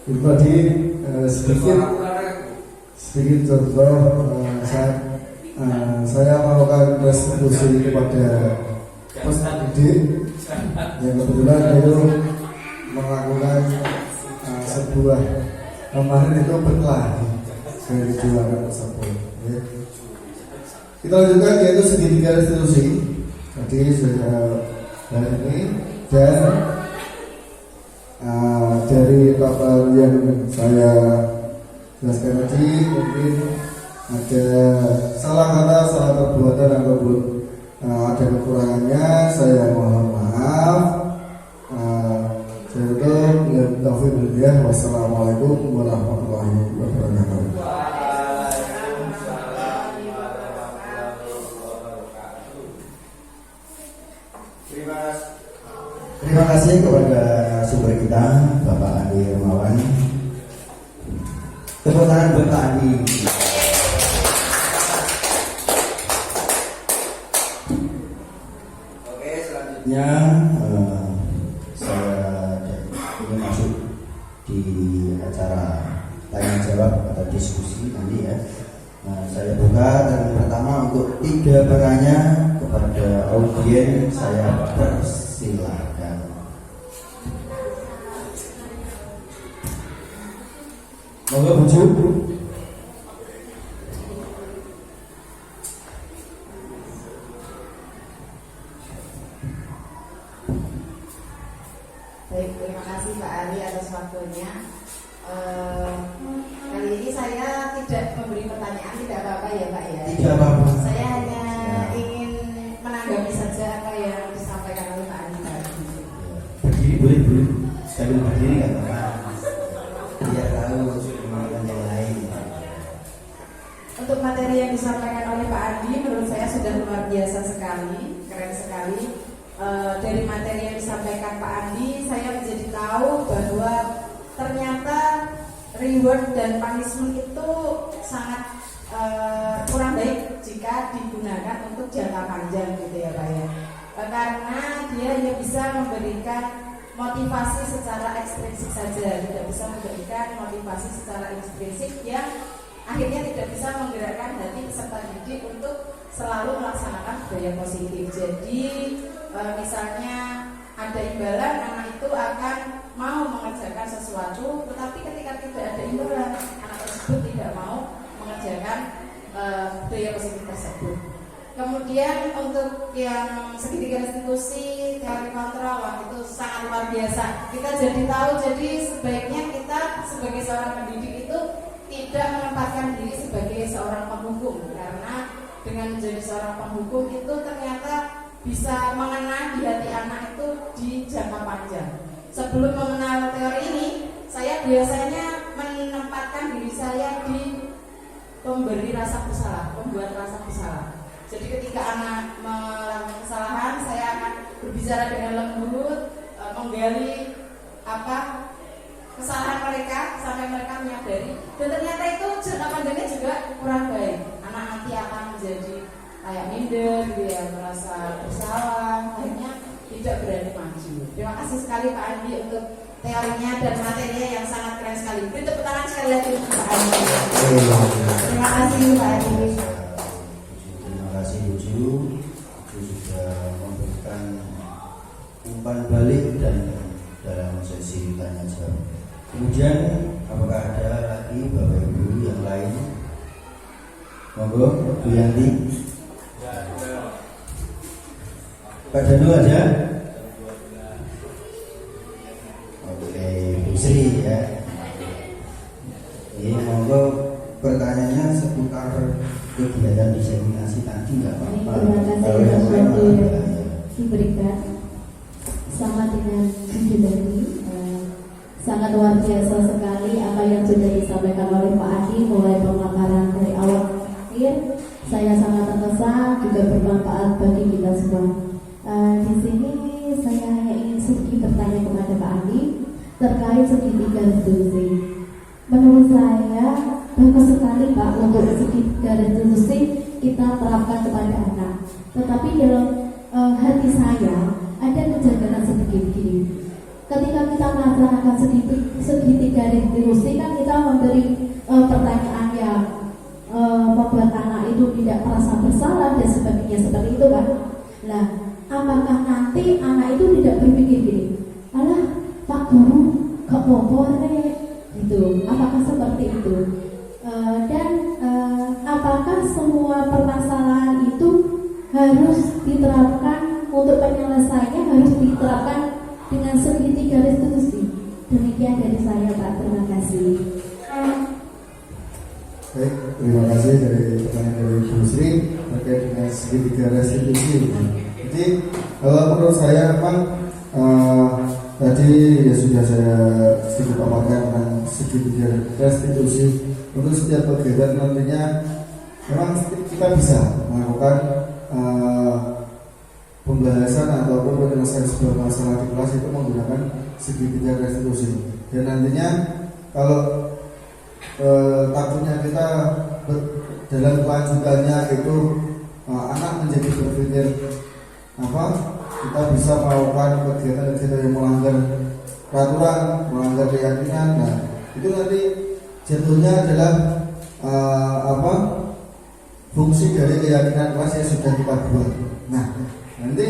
Itu tadi sedikit contoh saya melakukan restitusi kepada peserta didik yang kebetulan itu melakukan sebuah kemarin itu berkelahi dari juara tersebut. Ya. Kita lanjutkan yaitu segitiga restitusi. Tadi sudah hari ini dan dari total yang saya jelaskan tadi mungkin ada salah kata, salah perbuatan ataupun ada kekurangannya, saya mohon maaf. Wassalamualaikum warahmatullahi wabarakatuh. Terima kasih kepada sumber kita, Bapak Andi Hermawan. Tepuk tangan buat Pak Andi. Oke, selanjutnya saya ingin masuk di acara tanya jawab atau diskusi nanti ya. Saya buka dan pertama untuk 3 pertanyaan kepada audiens saya persilakan. Monggo Bu. Baik, terima kasih Pak Ali atas waktunya. Kali ini saya tidak memberi pertanyaan, tidak apa-apa ya Pak ya? Tidak apa-apa. Saya hanya ingin menanggapi saja apa yang disampaikan oleh Pak Ali tadi. Berdiri boleh Bu. Sekali berdiri kan Pak. Biar tahu kemampuan yang lain. Untuk materi yang disampaikan oleh Pak Andi menurut saya sudah luar biasa sekali, keren sekali. Dari materi yang disampaikan Pak Andi, saya menjadi tahu bahwa ternyata reward dan punishment itu sangat kurang baik jika digunakan untuk jangka panjang gitu ya Pak ya. Karena dia hanya bisa memberikan motivasi secara ekstrinsik saja, tidak bisa memberikan motivasi secara intrinsik yang akhirnya tidak bisa menggerakkan hati peserta didik untuk selalu melaksanakan budaya positif. Jadi misalnya ada imbalan, anak itu akan mau mengerjakan sesuatu, tetapi ketika tidak ada imbalan, anak tersebut tersebut tidak mau mengerjakan budaya positif tersebut. Kemudian untuk yang segitiga restitusi, teori kontrol, wah, itu sangat luar biasa. Kita jadi tahu, jadi sebaiknya kita sebagai seorang pendidik itu tidak menempatkan diri sebagai seorang penghukum, karena dengan menjadi seorang penghukum itu ternyata bisa mengena di hati anak itu di jangka panjang. Sebelum mengenal teori ini, saya biasanya menempatkan diri saya di pemberi rasa bersalah, pembuat rasa bersalah. Jadi ketika anak melakukan kesalahan, saya akan berbicara dengan lembut, menggali apa kesalahan mereka sampai mereka menyadari. Dan ternyata itu jangka panjangnya juga kurang baik. Anak nanti akan menjadi kayak minder, dia merasa bersalah, akhirnya tidak berani maju. Terima kasih sekali Pak Andi untuk teorinya dan materinya yang sangat keren sekali. Beri tepuk tangan sekali lagi untuk Pak Andi. Terima kasih Pak Andi. Terima kasih Uju sudah memberikan umpan balik dan dalam sesi tanya jawab. Kemudian apakah ada lagi Bapak Ibu yang lain? Monggo Bu Yanti. Pak Danu aja. Oke, Bu Sri ya. Ini monggo pertanyaannya seputar kegiatan diseminasi tadi nggak apa-apa. Terima kasih atas waktu yang diberikan. Sama dengan Ibu tadi, sangat luar biasa sekali apa yang sudah disampaikan oleh Pak Adi, mulai pemaparan dari awal ke akhir. Saya sangat terkesan, juga bermanfaat bagi kita semua. Di sini saya hanya ingin sedikit bertanya kepada Pak Adi terkait segitiga restitusi. Menurut saya bagus sekali Pak untuk segitiga restitusi kita terapkan kepada anak. Tetapi dalam hati saya ada kejanggalan sedikit gini. Ketika kita melaksanakan segitiga restitusi kan kita memberi pertanyaan yang membuat anak itu tidak merasa bersalah dan sebagainya seperti itu kan. Nah, apakah nanti anak itu tidak berpikir gini, alah Pak Guru kok boleh gitu? Apakah seperti itu? Dan apakah semua permasalahan itu harus diterapkan untuk penyelesaiannya harus diterapkan dengan segitiga restitusi? Demikian dari saya Pak, terima kasih. Baik, terima kasih dari pertanyaan dari Bu Sri terkait dengan segitiga restitusi. Jadi kalau menurut saya memang tadi ya sudah saya sedikit paparkan tentang segitiga restitusi. Untuk setiap kegiatan nantinya memang kita bisa melakukan pembahasan ataupun penyelesaian sebuah masalah di kelas itu menggunakan segitiga restitusi. Dan nantinya kalau takutnya kita dalam kelanjutannya itu anak menjadi berpikir apa, kita bisa melakukan kegiatan-kegiatan yang melanggar peraturan, melanggar keyakinan. Nah, itu nanti jatuhnya adalah fungsi dari keyakinan kelas yang sudah kita buat. Nah, nanti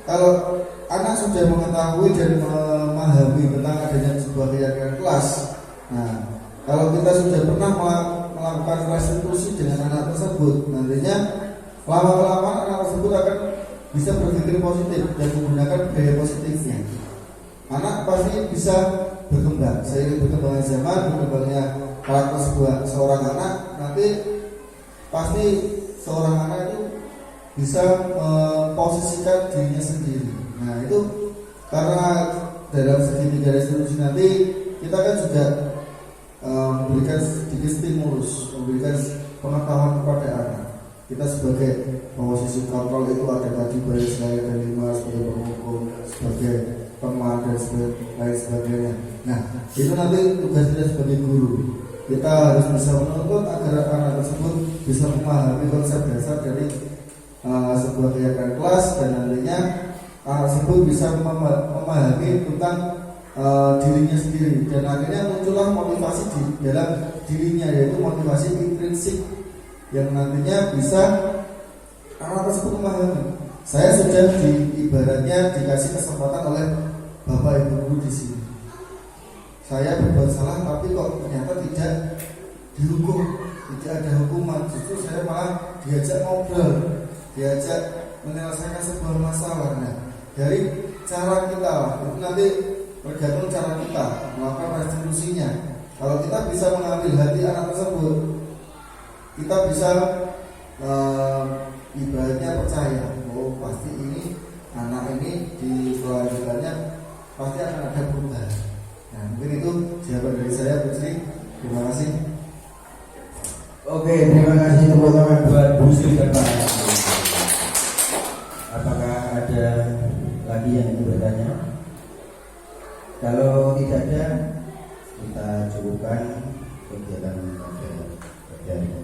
kalau anak sudah mengetahui dan memahami tentang adanya sebuah keyakinan kelas, nah kalau kita sudah pernah melakukan restitusi dengan anak tersebut, nantinya lama-lama anak tersebut akan bisa berpikir positif dan menggunakan budaya positifnya. Anak pasti bisa berkembang. Seiring berkembangnya zaman, berkembangnya karakter seorang anak, nanti pasti seorang anak itu bisa memposisikan dirinya sendiri. Nah itu karena dalam segitiga restitusi nanti kita kan juga memberikan sedikit stimulus, memberikan pengetahuan kepada anak. Kita sebagai posisi kontrol itu ada tadi baik saya dan lima sebagai penghukum, sebagai teman dan lain sebagainya. Nah itu nanti tugas kita sebagai guru. Kita harus bisa menuntut agar anak tersebut bisa memahami konsep dasar dari sebuah keyakinan kelas, dan nantinya anak tersebut bisa memahami tentang dirinya sendiri, dan akhirnya muncullah motivasi di dalam dirinya, yaitu motivasi intrinsik yang nantinya bisa anak tersebut memahami. Saya sudah ibaratnya dikasih kesempatan oleh Bapak Ibu guru di sini. Saya berbuat salah tapi kok ternyata tidak dihukum, tidak ada hukuman. Justru saya malah diajak ngobrol, diajak menyelesaikan sebuah masalah. Nah, dari cara kita itu nanti tergantung cara kita melakukan restitusinya. Kalau kita bisa mengambil hati anak tersebut, kita bisa ibaratnya percaya, oh pasti ini anak ini di kelanjutannya pasti akan ada perubahan. Nah, mungkin itu jawaban dari saya, Putri. Terima kasih. Oke, terima kasih teman-teman buat Bu Sri dan Pak. Apakah ada lagi yang ingin bertanya? Kalau tidak ada, kita cukupkan kegiatan pada hari ini.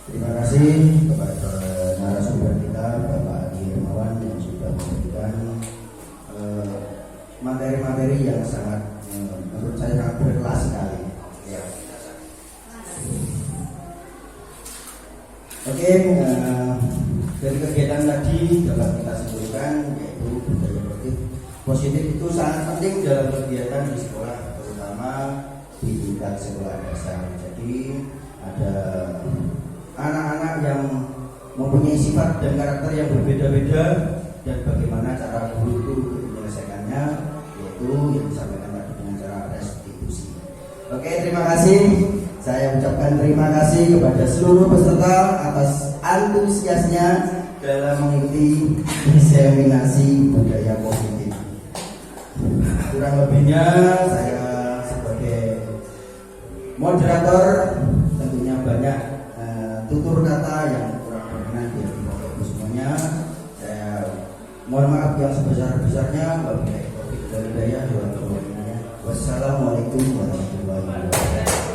Terima kasih kepada narasumber kita Bapak Adi Hermawan yang sudah memberikan materi-materi yang sangat menurut saya sangat berkelas sekali. Ya. Oke, dari kegiatan tadi dapat kita simpulkan yaitu budaya positif itu sangat penting dalam kegiatan di sekolah, terutama di tingkat sekolah dasar. Jadi ada anak-anak yang mempunyai sifat dan karakter yang berbeda-beda dan bagaimana cara guru itu menyelesaikannya, yaitu yang disampaikan tadi dengan cara restitusi. Oke, terima kasih. Saya ucapkan terima kasih kepada seluruh peserta atas antusiasnya dalam mengikuti diseminasi budaya positif. Kurang lebihnya saya sebagai moderator tentunya banyak tutur kata yang kurang berkenan di Bapak Ibu semuanya. Saya mohon maaf yang sebesar-besarnya. Wassalamualaikum warahmatullahi wabarakatuh.